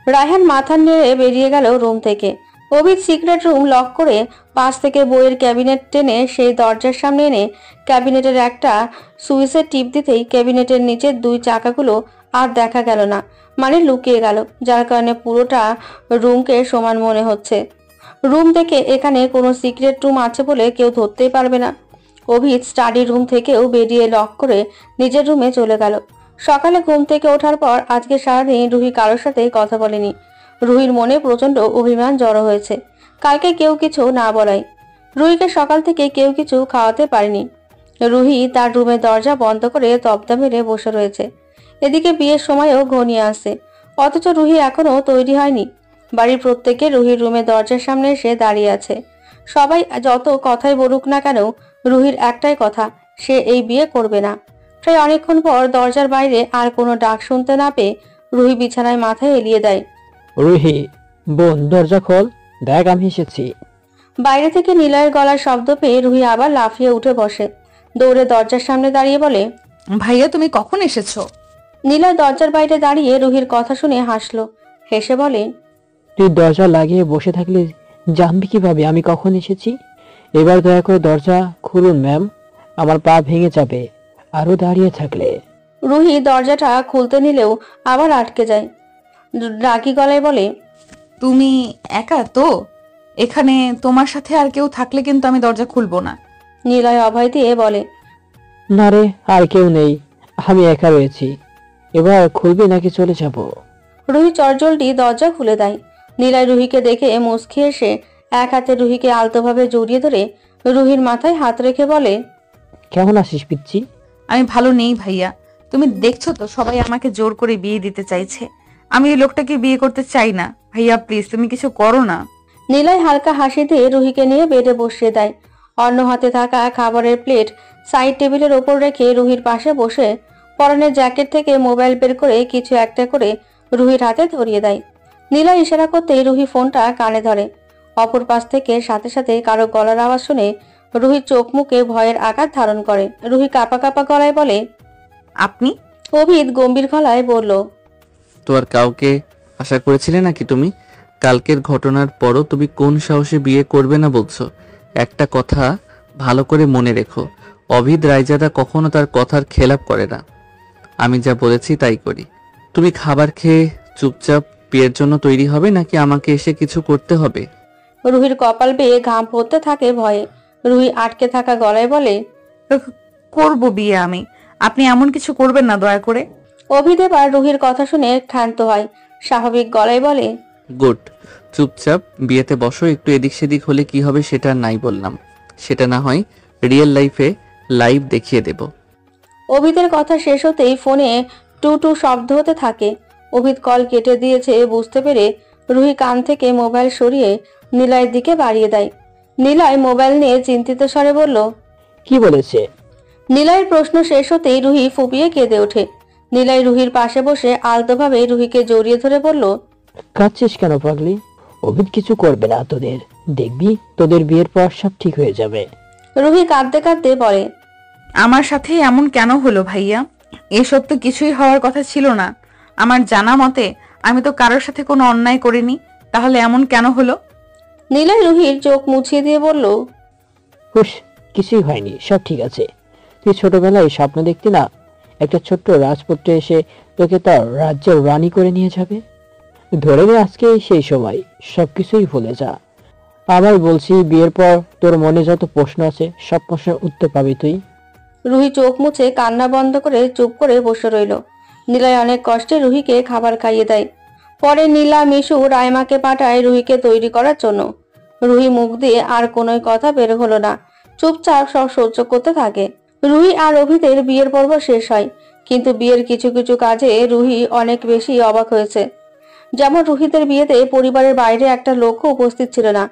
S2: রায়হান মাথা নেড়ে বেরিয়ে গেল রুম থেকে। অভিদ সিক্রেট রুম লক করে পাশ থেকে বইয়ের ক্যাবিনেট টেনে সেই দরজার সামনে এনে ক্যাবিনেটের একটা সুইচের টিপ দিতেই ক্যাবিনেটের নিচের 2 চাকাগুলো আর দেখা গেল না, মানে লুকিয়ে গেল, যার কারণে পুরোটা রুমকে সমান মনে হচ্ছে। রুম থেকে এখানে কোনো সিক্রেট রুম আছে বলে কেউ ধরতেই পারবে না। অভিদ স্টাডি রুম থেকেও বেরিয়ে লক করে নিজের রুমে চলে গেল। সকালে ঘুম থেকে ওঠার পর আজকে সারাদিন রুহি কারোর সাথে কথা বলেনি। রুহির মনে প্রচন্ড অভিমান জড়ো হয়েছে, কালকে কেউ কিছু না বলায়। রুহিকে সকাল থেকে কেউ কিছু খাওয়াতে পারেনি। রুহি তার রুমের দরজা বন্ধ করে তবদা মেরে বসে রয়েছে। এদিকে বিয়ের সময়ও ঘনিয়ে আসছে, অথচ রুহি এখনো তৈরি হয়নি। বাড়ির প্রত্যেকে রুহির রুমের দরজার সামনে এসে দাঁড়িয়ে আছে। সবাই যত কথাই বলুক না কেন, রুহির একটাই কথা, সে এই বিয়ে করবে না। প্রায় অনেকক্ষণ পর দরজার বাইরে আর কোনো ডাক শুনতে না পেয়ে রুহি বিছানায় মাথায় এলিয়ে দেয়।
S9: রুহি বোন, দরজা খোল, দেখ আমি এসেছি।
S2: বাইরে থেকে নিলয়ের গলার শব্দ পেয়ে রুহি আবার লাফিয়ে উঠে বসে। দৌড়ে দরজার সামনে দাঁড়িয়ে বলে,
S1: ভাইয়া তুমি কখন এসেছো?
S2: নীলয় দরজার বাইরে দাঁড়িয়ে রুহির কথা শুনে হাসলো, হেসে বলে,
S9: তুই দরজা লাগিয়ে বসে থাকলে জানবি কিভাবে আমি কখন এসেছি? এবার দয়া করে দরজা খুলুন ম্যাম, আমার পা ভেঙে যাবে আরো দাঁড়িয়ে থাকলে।
S2: রুহি দরজাটা খুলতে নিলেও আবার আটকে যায়। রাগী গলায় বলে,
S1: তুমি একা তো এখানে? তোমার সাথে আর কেউ থাকলে কিন্তু আমি দরজা খুলবো না।
S2: নীলয় অভয় দিয়ে বলে,
S9: না রে, আর কেউ নেই, আমি একা রয়েছি। এবার খুলবি নাকি চলে যাব?
S2: রুহি চটজলদি দরজা খুলে দেয়। নীলয় রুহিকে দেখে মুচকি এসে এক হাতে রুহিকে আলতোভাবে জড়িয়ে ধরে রুহির মাথায় হাত রেখে বলে,
S9: কেমন আছিস পিচ্ছি?
S1: আমি ভালো নেই ভাইয়া, তুমি দেখছো তো সবাই আমাকে জোর করে বিয়ে দিতে চাইছে। আমি এই লোকটাকে বিয়ে করতে চাই না। ভাইয়া প্লিজ তুমি কিছু করো না।
S2: নীলয় হালকা হাসি দিয়ে রুহিকে নিয়ে বেডে বসিয়ে দেয়। অন্য হাতে থাকা খাবারের প্লেট সাইড টেবিলের ওপর রেখে রুহির পাশে বসে পরনের জ্যাকেট থেকে মোবাইল বের করে কিছু একটা করে রুহির হাতে ধরিয়ে দেয়। নীলয় ইশারা করতেই রুহি ফোনটা কানে ধরে। অপর পাশ থেকে সাথে সাথে কারো গলার আওয়াজ শুনে রুহির চোখ মুখে ভয়ের আকার ধারণ করে। রুহি কাঁপা কাঁপা গলায় বলে,
S1: আপনি?
S2: অভিদ গম্ভীর গলায় বলল,
S3: তো আর কাউকে আশা করেছিলে নাকি তুমি? কালকের ঘটনার পরও তুমি কোন সাহসে বিয়ে করবে না বলছো? একটা কথা ভালো করে মনে রেখো, অভিদ রায়জাদা কখনো তার কথার খেলাপ করে না। আমি যা বলেছি তাই করি। তুমি খাবার খেয়ে চুপচাপ বিয়ের জন্য তৈরি হবে নাকি আমাকে এসে কিছু করতে হবে?
S2: রুহির কপাল বেয়ে ঘাম পড়তে থাকে ভয়ে। রুহি আটকে থাকা গলায় বলে,
S1: করবো বিয়ে আমি। আপনি এমন কিছু করবেন না দয়া করে।
S2: অভিদ এবার রুহির কথা শুনে ক্ষান্ত হয়, স্বাভাবিক গলায় বলে,
S3: গুড, চুপচাপ বিয়েতে বসো। একটু এদিক সেদিক হলে কি হবে সেটা নাই বললাম, সেটা না হয় রিয়েল লাইফে লাইভ দেখিয়ে দেব।
S2: অভিদের কথা শেষ হতেই ফোনে টু টু শব্দ হতে থাকে। অভিদ কল কেটে দিয়েছে বুঝতে পেরে রুহি কান থেকে মোবাইল সরিয়ে নীলয়ের দিকে বাড়িয়ে দেয়। নীলয় মোবাইল নিয়ে চিন্তিত স্বরে বলল,
S9: কি বলেছে?
S2: নীলয়ের প্রশ্ন শেষ হতেই রুহি ফুপিয়ে কেঁদে ওঠে। নীলয় রুহির পাশে বসে আলতোভাবে রুহিকে জড়িয়ে ধরে বলল,
S9: কাঁদছিস কেন পাগলি? অভিদ কিছু করবে না তোদের, দেখবি তোদের বিয়ের পর সব ঠিক হয়ে যাবে।
S2: রুহি কাঁদতে কাঁদতে বলে,
S1: আমার সাথে এমন কেন হলো ভাইয়া? এসব তো কিছুই হওয়ার কথা ছিল না। আমার জানা মতে আমি তো কারোর সাথে কোনো অন্যায় করিনি, তাহলে এমন কেন হলো?
S2: নীলয় রুহির চোখ মুছিয়ে দিয়ে বলল,
S9: হুশ, কিছুই হয়নি, সব ঠিক আছে। তুই ছোটবেলায় স্বপ্ন দেখতি না একটা ছোট্ট রাজপুত্র এসে তোকে তার রাজ্যের রানী করে নিয়ে যাবে? ধরে নে আজকে সেই সময়, সবকিছুই ভুলে যা। আবার বলছি, বিয়ের পর তোর মনে যত প্রশ্ন আছে সব প্রশ্নের উত্তর পাবি তুই।
S2: রুহি চোখ মুছে কান্না বন্ধ করে চুপ করে বসে রইল। নীলয় অনেক কষ্টে রুহিকে খাবার খাইয়ে দেয়। পরে নীলা মিশু রাইমাকে পাঠায় রুহিকে তৈরি করার জন্য। রুহি মুখ দিয়ে আর কোনো কথা বের হলো না, চুপচাপ সব সহ্য করতে থাকে। রুহি আর অভিদের বিয়ের পর্ব শেষ হয়, কিন্তু বিয়ের কিছু কিছু কাজে রুহি অনেক বেশি অবাক হয়েছে। যেমন রুহিদের বিয়েতে পরিবারের বাইরে একটা লোকও উপস্থিত ছিল না।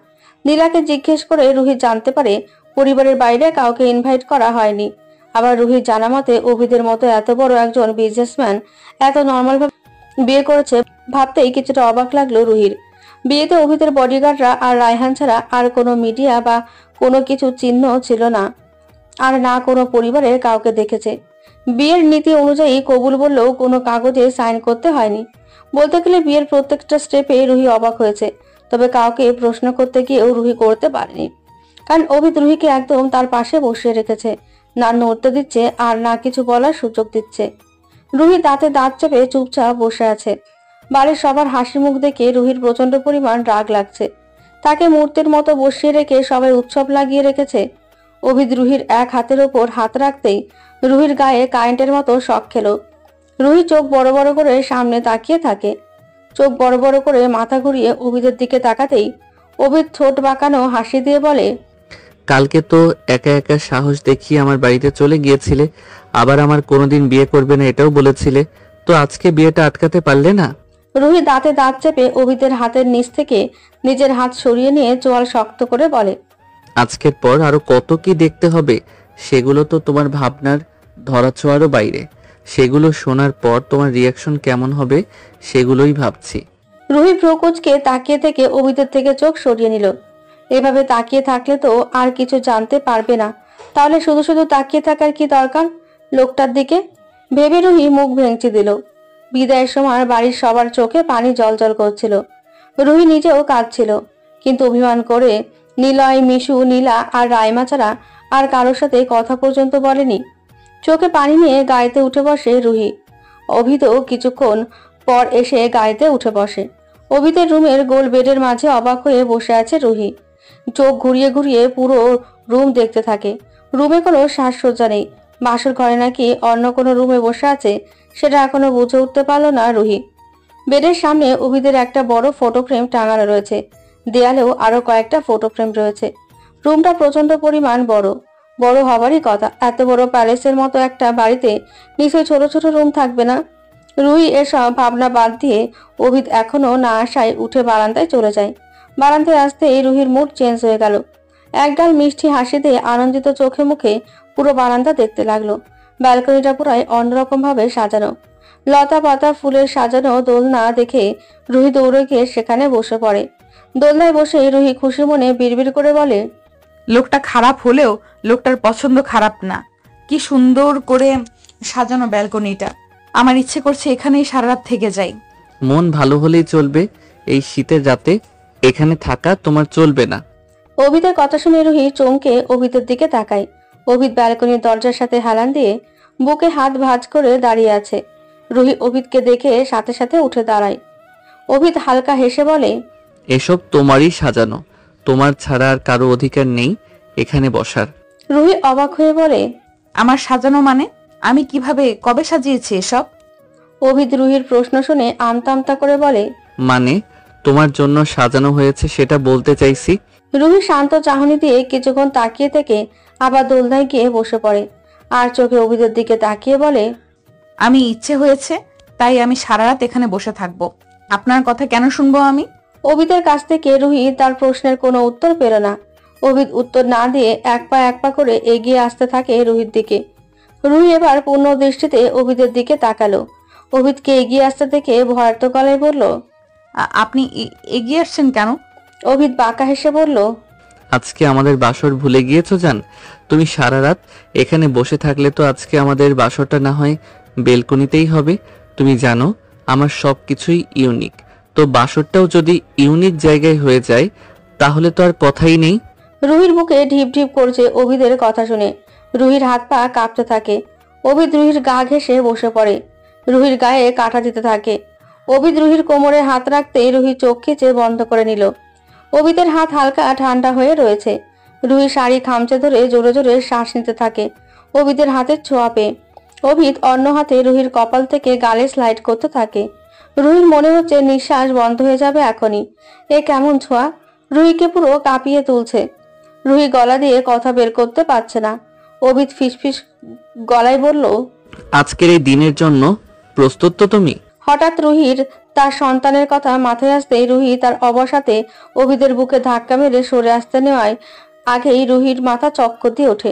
S2: নীলাকে জিজ্ঞেস করে রুহি জানতে পারে পরিবারের বাইরে কাউকে ইনভাইট করা হয়নি। আবার রুহির জানা মতে অভিদের মতো এত বড় একজন বিজনেসম্যান এত নর্মাল ভাবে বিয়ে করেছে ভাবতেই কিছুটা অবাক লাগলো রুহির। বিয়েতে অভিদের বডিগার্ডরা আর রায়হান ছাড়া আর কোনো মিডিয়া বা কোনো কিছু চিহ্ন ছিল না, আর না কোনো পরিবারের কাউকে দেখেছে। বিয়ের নীতি অনুযায়ী কবুল বললেও কোনো কাগজে সাইন করতে হয়নি। বলতে গেলে বিয়ের প্রত্যেকটা স্টেপে রুহি অবাক হয়েছে, তবে কাউকে প্রশ্ন করতে গিয়েও রুহি করতে পারেনি, কারণ অভিদ রুহিকে একদম তার পাশে বসিয়ে রেখেছে, না নড়তে দিচ্ছে আর না কিছু বলার সুযোগ দিচ্ছে। রুহি দাঁতে দাঁত চেপে চুপচাপ বসে আছে। বাড়ির সবার হাসি মুখ দেখে রুহির প্রচন্ড পরিমাণ রাগ লাগছে। তাকে মূর্তির মতো বসিয়ে রেখে সবাই উৎসব লাগিয়ে রেখেছে। অভিদ রুহির এক হাতের ওপর হাত রাখতেই রুহির গায়ে কারেন্টের মতো শক খেলো। রুহি চোখ বড় বড় করে সামনে তাকিয়ে থাকে। চোখ বড় বড় করে মাথা ঘুরিয়ে অভিদের দিকে তাকাতেই অভিদ ঠোঁট বাঁকানো হাসি দিয়ে বলে,
S3: কালকে তো একা একা সাহস দেখিয়ে আমার বাড়িতে চলে গিয়েছিলে, আবার আমার কোনোদিন বিয়ে করবে না এটাও বলেছিলে, তো আজকে বিয়েটা আটকাতে পারলে না?
S2: রুহি দাঁতে দাঁত চেপে অভিদের হাতের নিচ থেকে নিজের হাত সরিয়ে নিয়ে চোয়াল শক্ত করে বলে,
S3: আজকের পর আরো কত কি দেখতে হবে, সেগুলো তো তোমার ভাবনার ধরাছোঁয়ারও বাইরে। সেগুলো শোনার পর তোমার রিয়াকশন কেমন হবে সেগুলোই ভাবছি।
S2: রুহি প্রকোচকে তাকিয়ে থেকে অভিদের থেকে চোখ সরিয়ে নিল। এভাবে তাকিয়ে থাকলে তো আর কিছু জানতে পারবে না, তাহলে শুধু শুধু তাকিয়ে থাকার কি দরকার? লোকটার দিকে। ভেবে রুহি মুখ ভেঙচি দিল। বিদায়ের সময় বাড়ির সবার চোখে পানি জলজল করছিল। রুহি নিজেও কাঁদছিল, কিন্তু অভিমান করে নিলয়, মিশু, নীলা আর রাইমা ছাড়া আর কারোর সাথে কথা পর্যন্ত বলেনি। চোখে পানি নিয়ে গাড়িতে উঠে বসে রুহি। অভিতও কিছুক্ষণ পর এসে গাড়িতে উঠে বসে। অভিতের রুমের গোল বেডের মাঝে অবাক হয়ে বসে আছে রুহি। চোখ ঘুরিয়ে ঘুরিয়ে পুরো রুম দেখতে থাকে। রুমে কোনো সাজসজ্জা নেই। বাসর ঘরে নাকি অন্য কোনো রুমে বসে আছে সেটা এখনো বুঝে উঠতে পারল না রুহি। বেডের সামনে অভিদের একটা বড় ফটো ফ্রেম টাঙানো রয়েছে। দেয়ালেও আরো কয়েকটা ফটো ফ্রেম রয়েছে। রুমটা প্রচন্ড পরিমাণ বড়। বড় হবারই কথা। এত বড় প্যালেসের মতো একটা বাড়িতে নিশ্চয়ই ছোট ছোট রুম থাকবে না। রুহি এসব ভাবনা বাদ দিয়ে অভিদ এখনো না আসায় উঠে বারান্দায় চলে যায়। বারান্দায় আসতেই রুহির মুড চেঞ্জ হয়ে গেল। একগাল মিষ্টি হাসি দিয়ে আনন্দিত চোখে মুখে পুরো বারান্দা দেখতে লাগলো। ব্যালকনিটা পুরাই অন্যরকম ভাবে সাজানো। লতা পাতা ফুলের সাজানো দোলনা দেখে রুহি দৌড়ে গিয়ে সেখানে বসে পড়ে। দোলনায় বসে রুহি খুশি মনে বিড়বিড় করে বলে,
S1: লোকটা খারাপ হলেও লোকটার পছন্দ খারাপ না। কি সুন্দর করে সাজানো ব্যালকনিটা। আমার ইচ্ছে করছে এখানেই সারা রাত থেকে যাই।
S3: মন ভালো হলেই চলবে। এই শীতের রাতে এখানে থাকা তোমার চলবে না।
S2: অভিদের কথা শুনে রুহি চমকে অভিদের দিকে তাকায়। অভিদ ব্যালকনির দরজার সাথে হেলান দিয়ে বুকে হাত ভাঁজ করে দাঁড়িয়ে আছে। রুহি অভিদকে দেখে সাথে সাথে উঠে দাঁড়ায়। অভিদ হালকা হেসে বলে,
S3: এসব তোমারই সাজানো। তোমার ছাড়া আর কারো অধিকার নেই এখানে বসার।
S2: রুহি অবাক হয়ে বলে,
S1: আমার সাজানো মানে? আমি কিভাবে কবে সাজিয়েছি এসব?
S2: অভিদ রুহির প্রশ্ন শুনে আমতা আমতা করে বলে,
S3: মানে তোমার জন্য সাজানো হয়েছে সেটা বলতে চাইছি।
S2: রুহি শান্ত চাহনি দিয়ে কিছুক্ষণ তাকিয়ে থেকে আবার দোলনায় গিয়ে বসে পড়ে। আর চোখে অভিদের দিকে তাকিয়ে বলে,
S1: আমি ইচ্ছে হয়েছে তাই আমি সারা রাত এখানে বসে থাকবো। আপনার কথা কেন শুনবো আমি?
S2: অভিদের কাছ থেকে রুহি তার প্রশ্নের কোনো উত্তর পেল না। অভিদ উত্তর না দিয়ে এক পা করে এগিয়ে আসতে থাকে রুহির দিকে। রুহি এবার পূর্ণ দৃষ্টিতে অভিদের দিকে তাকালো। অভিদকে এগিয়ে আসতে দেখে ভয়ার্ত গলায় বলল,
S1: আপনি এগিয়ে আসছেন কেন?
S2: অভিদ বাঁকা হেসে বলল,
S3: আজকে আমাদের বাসর ভুলে গিয়েছো জান? তুমি সারা রাত এখানে বসে থাকলে তো আজকে আমাদের বাসরটা না হয় বেলকনিতেই হবে। তুমি জানো আমার সব কিছুই ইউনিক। তো বাসরটাও যদি ইউনিক জায়গায় হয়ে যায় তাহলে তো আর কথাই নেই।
S2: রুহির বুকে ঢিপ ঢিপ করছে অভিদের কথা শুনে। রুহির হাত পা কাঁপতে থাকে। অভিদ রুহির গা ঘেঁষে বসে পড়ে। রুহির গায়ে কাঁটা দিতে থাকে। অভিদ রুহির কোমরে হাত রাখতেই রুহি চোখ খিচে বন্ধ করে নিল। অভিদের হাত হালকা ঠান্ডা হয়ে রয়েছে। রুহি শাড়ি খামচে ধরে জোরে জোরে শ্বাস নিতে থাকে অভিদের হাতের ছোঁয়া পেয়ে। অভিদ অন্য হাতে রুহির কপাল থেকে গালে স্লাইড করতে থাকে। রুহির মনে হচ্ছে নিঃশ্বাস বন্ধ হয়ে যাবে এখনই। এ কেমন ছোঁয়া! রুহিকে পুরো কাঁপিয়ে তুলছে। রুহি গলা দিয়ে কথা বের করতে পারছে না। অভিদ ফিসফিস গলায় বলল,
S3: আজকের এই দিনের জন্য প্রস্তুত তো তুমি?
S2: হঠাৎ রুহির তার সন্তানের কথা মাথায় আসতেই রুহি তার অবসাতে অভিদের বুকে ধাক্কা মেরে সরে আসতে নেওয়ায় আগেই রুহির মাথা চক্কর দিয়ে ওঠে।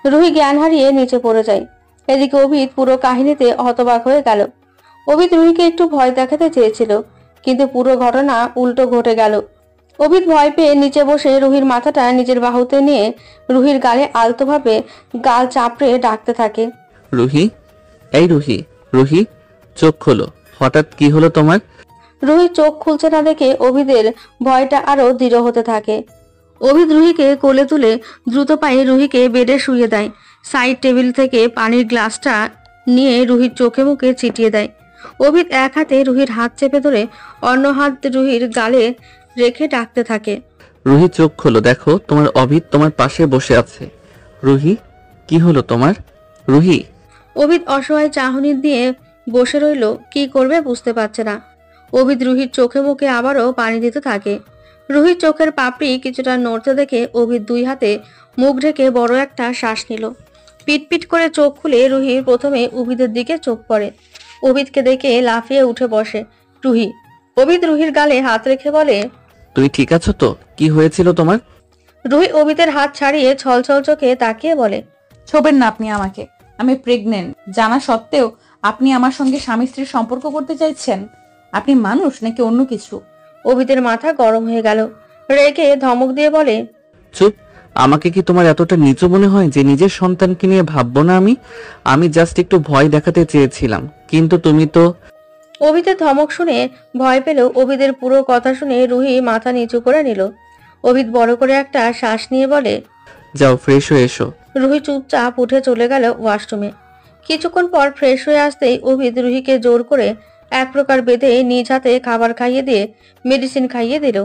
S2: রুহি জ্ঞান হারিয়ে নিচে পড়ে যায়। এদিকে অভিদ পুরো কাহিনীতে হতবাক হয়ে গেল। অভিদ রুহিকে একটু ভয় দেখাতে চেয়েছিল, কিন্তু পুরো ঘটনা উল্টো ঘটে গেল। অভিদ ভয় পেয়ে নিচে বসে রুহির মাথাটা নিজের বাহুতে নিয়ে রুহির গালে আলতোভাবে গাল চাপড়ে ডাকতে থাকে,
S3: রুহি, এই রুহি, রুহি চোখ খোলো। হঠাৎ কি হলো তোমার?
S2: রুহি চোখ খুলছে না দেখে অভিদের ভয়টা আরো দৃঢ় হতে থাকে। অভিদ রুহিকে কোলে তুলে দ্রুত পায়ে রুহিকে বেডে শুইয়ে দেয়। সাইড টেবিল থেকে পানির গ্লাসটা নিয়ে রুহির চোখে মুখে ছিটিয়ে দেয়। অভিদ এক হাতে রুহির হাত চেপে ধরে অন্য হাত রুহির গালে রেখে ডাকতে থাকে,
S3: রুহি চোখ খোলো, দেখো তোমার অভিদ তোমার পাশে বসে আছে। রুহি, কি হলো তোমার? রুহি।
S2: অভিদ অসহায় চাহনি দিয়ে বসে রইল। কি করবে বুঝতে পারছে না। অভিদ রুহির চোখে মুখে আবারও পানি দিতে থাকে। রুহির চোখের পাপড়ি কিছুটা নড়তে দেখে অভিদ দুই হাতে মুখ ঢেকে বড় একটা শ্বাস নিল। পিটপিট করে চোখ খুলে রুহির প্রথমে অভিদের দিকে চোখ পড়ে। অভিদকে দেখে লাফিয়ে উঠে বসে রুহি। অভিদ রুহির গালে হাত রেখে বলে,
S3: তুমি ঠিক আছো তো? কি হয়েছিল তোমার?
S2: রুহি অভিদের হাত ছাড়িয়ে ছলছল চোখে তাকিয়ে বলে,
S1: ছোবেন না আপনি আমাকে। আমি প্রেগনেন্ট জানা সত্ত্বেও আপনি আমার সঙ্গে স্বামী স্ত্রীর সম্পর্ক করতে চাইছেন? আপনি মানুষ নাকি অন্য কিছু?
S2: অভিদের মাথা গরম হয়ে গেল। রেগে ধমক দিয়ে বলে,
S3: চুপ, আমাকে কি তোমার এতটা নিচু মনে হয় যে নিজের সন্তানকে নিয়ে ভাববো না? আমি জাস্ট একটু ভয় দেখাতে চেয়েছিলাম, কিন্তু তুমি তো।
S2: অভিদের ধমক শুনে ভয় পেলেও অভিদের পুরো কথা শুনে রুহি মাথা নিচু করে নিল। অভিদ বড় করে একটা শ্বাস নিয়ে বলে,
S3: যাও ফ্রেশ হয়ে এসো।
S2: রুহি চুপচাপ উঠে চলে গেল ওয়াশরুমে। কিছুক্ষণ পর ফ্রেশ হয়ে আসতেই অভিদ রুহিকে জোর করে এক প্রকার বেঁধে নিজ হাতে খাবার খাইয়ে দিয়ে মেডিসিন খাইয়ে দিল।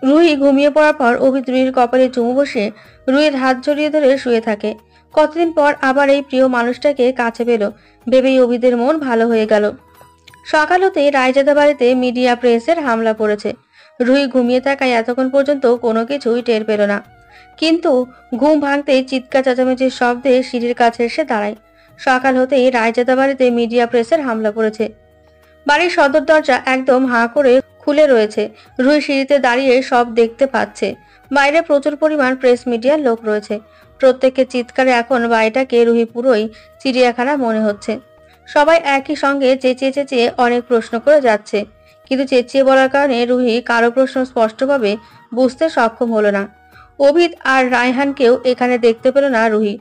S2: রুহি ঘুমিয়ে পড়ার পর অভিদ রুহির কপালে চুমু বসে রুহির হাত জড়িয়ে ধরে শুয়ে থাকে। কতদিন পর আবার এই প্রিয় মানুষটাকে কাছে পেল ভেবেই অভিদের মন ভালো হয়ে গেল। সকাল হতেই রায়জাদা বাড়িতে মিডিয়া প্রেসের হামলা পড়েছে। রুহি ঘুমিয়ে থাকায় এতক্ষণ পর্যন্ত কোনো কিছুই টের পেল না, কিন্তু ঘুম ভাঙতেই চিৎকার চেঁচামেচির শব্দে সিঁড়ির কাছে এসে দাঁড়ায়। সকাল হতেই রায়জাদা বাড়িতে মিডিয়া প্রেসের হামলা পড়েছে। বাড়ির সদর দরজা একদম হাঁ করে খুলে রয়েছে। রুহি সিঁড়িতে দাঁড়িয়ে সব দেখতে পাচ্ছে। বাইরে প্রচুর পরিমাণ প্রেস মিডিয়ার লোক রয়েছে। প্রত্যেকের চিৎকারে এখন বাড়িটাকে রুহি পুরোই চিড়িয়াখানা মনে হচ্ছে। সবাই একই সঙ্গে চেঁচিয়ে চেঁচিয়ে অনেক প্রশ্ন করে যাচ্ছে, কিন্তু চেঁচিয়ে বলার কারণে রুহি কারো প্রশ্ন স্পষ্টভাবে বুঝতে সক্ষম হলো না। অভিদ আর রায়হানকেও এখানে দেখতে পেল না রুহি।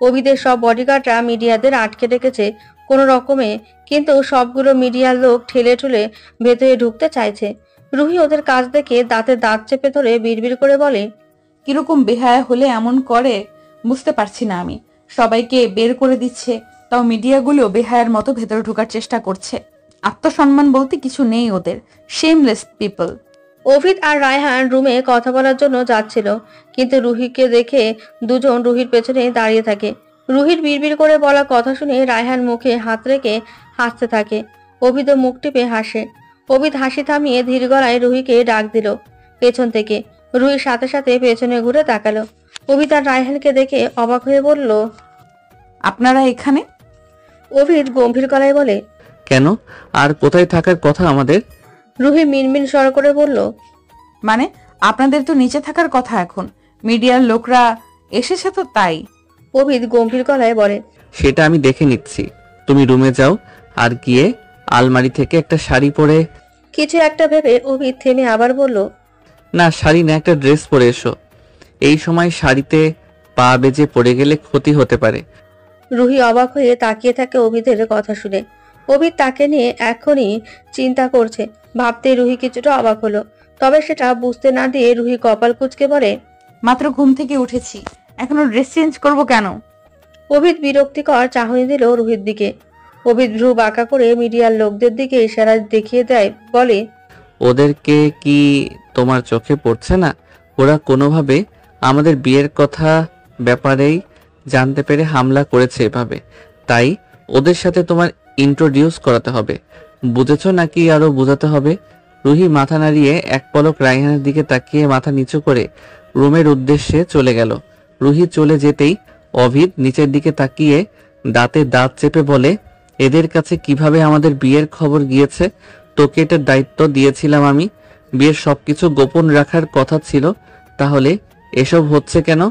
S2: অভিদের সব বডিগার্ডরা মিডিয়াদের আটকে রেখেছে কোনো রকমে, কিন্তু সবগুলো মিডিয়ার লোক ঠেলে ঠুলে ভেতরে ঢুকতে চাইছে। রুহি ওদের কাজ দেখে দাঁতে দাঁত চেপে ধরে বিড়বিড় করে বলে,
S1: কিরকম বেহায়া হলে এমন করে বুঝতে পারছি না আমি। সবাইকে বের করে দিচ্ছে, তাও মিডিয়াগুলো বেহায়ার মতো ভেতরে ঢোকার চেষ্টা করছে। আত্মসম্মান বলতে কিছু নেই ওদের। Shameless people.
S2: অভিদ আর রায়হান রুমে কথা বলার জন্য যাচ্ছিল, কিন্তু রুহিকে দেখে দুজন রুহির পেছনে দাঁড়িয়ে থাকে। রুহির বিড়বিড় করে বলা কথা শুনে রায়হান মুখে হাত রেখে হাসতে থাকে। অভিদও মুখ টিপে হাসে। অভিদ হাসি থামিয়ে ধীর গলায় রুহিকে ডাক দিল পেছন থেকে। রুহির সাথে সাথে পেছনে ঘুরে তাকালো। অভিদ আর রায়হানকে দেখে অবাক হয়ে বলল,
S1: আপনারা এখানে?
S2: অভিদ গম্ভীর গলায় বলে,
S3: কেন, আর কোথায় থাকার কথা আমাদের?
S2: রুহি মিনমিন স্বর করে বলল,
S1: মানে আপনাদের তো নিচে থাকার কথা, এখন মিডিয়ার লোকরা এসেছে তো তাই।
S2: অভিদ গম্ভীর গলায় বলে,
S3: সেটা আমি দেখে নিচ্ছি। তুমি রুমে যাও, আর গিয়ে আলমারি থেকে একটা শাড়ি পরে।
S2: কিছু একটা ভেবে অভিদ থেমে আবার বলল,
S3: না, শাড়ি না, একটা ড্রেস পরে এসো। এই সময় শাড়িতে পা বেজে পড়ে গেলে ক্ষতি হতে পারে।
S2: রুহি অবাক হয়ে তাকিয়ে থাকে অভিদের কথা শুনে। অভিদ তাকে নিয়ে এখনই চিন্তা করছে ভাবতে রুহি কিছুটা অবাক হলো। তবে সেটা বুঝতে না দিয়ে রুহি কপাল কুঁচকে বলে,
S1: মাত্র ঘুম থেকে উঠেছি, এখনো ড্রেস চেঞ্জ করব কেন?
S2: অভিদ বিরক্তিকর চাহনি দিল রুহির দিকে। অভিদ ভ্রু বাঁকা করে মিডিয়ার লোকদের দিকে ইশারা দেখিয়ে দেয়, বলে,
S3: ওদেরকে কি তোমার চোখে পড়ছে না? ওরা কোনোভাবে আমাদের বিয়ের কথা ব্যাপারেই জানতে পেরে হামলা করেছে এভাবে, তাই ওদের সাথে তোমার ইন্ট্রোডিউস করাতে হবে। বুঝেছো নাকি আরো বোঝাতে হবে? রুহি মাথা নাড়িয়ে এক পলক রায়হানের দিকে তাকিয়ে মাথা নিচু করে রুমের উদ্দেশ্যে চলে গেল। রুহি চলে যেতেই অভিদ নিচের দিকে তাকিয়ে দাঁতে দাঁত চেপে বলে, এদের কাছে কিভাবে আমাদের বিয়ের খবর গিয়েছে? তোকে এটার দায়িত্ব দিয়েছিলাম আমি। বিয়ের সবকিছু গোপন রাখার কথা ছিল, তাহলে এসব হচ্ছে কেন?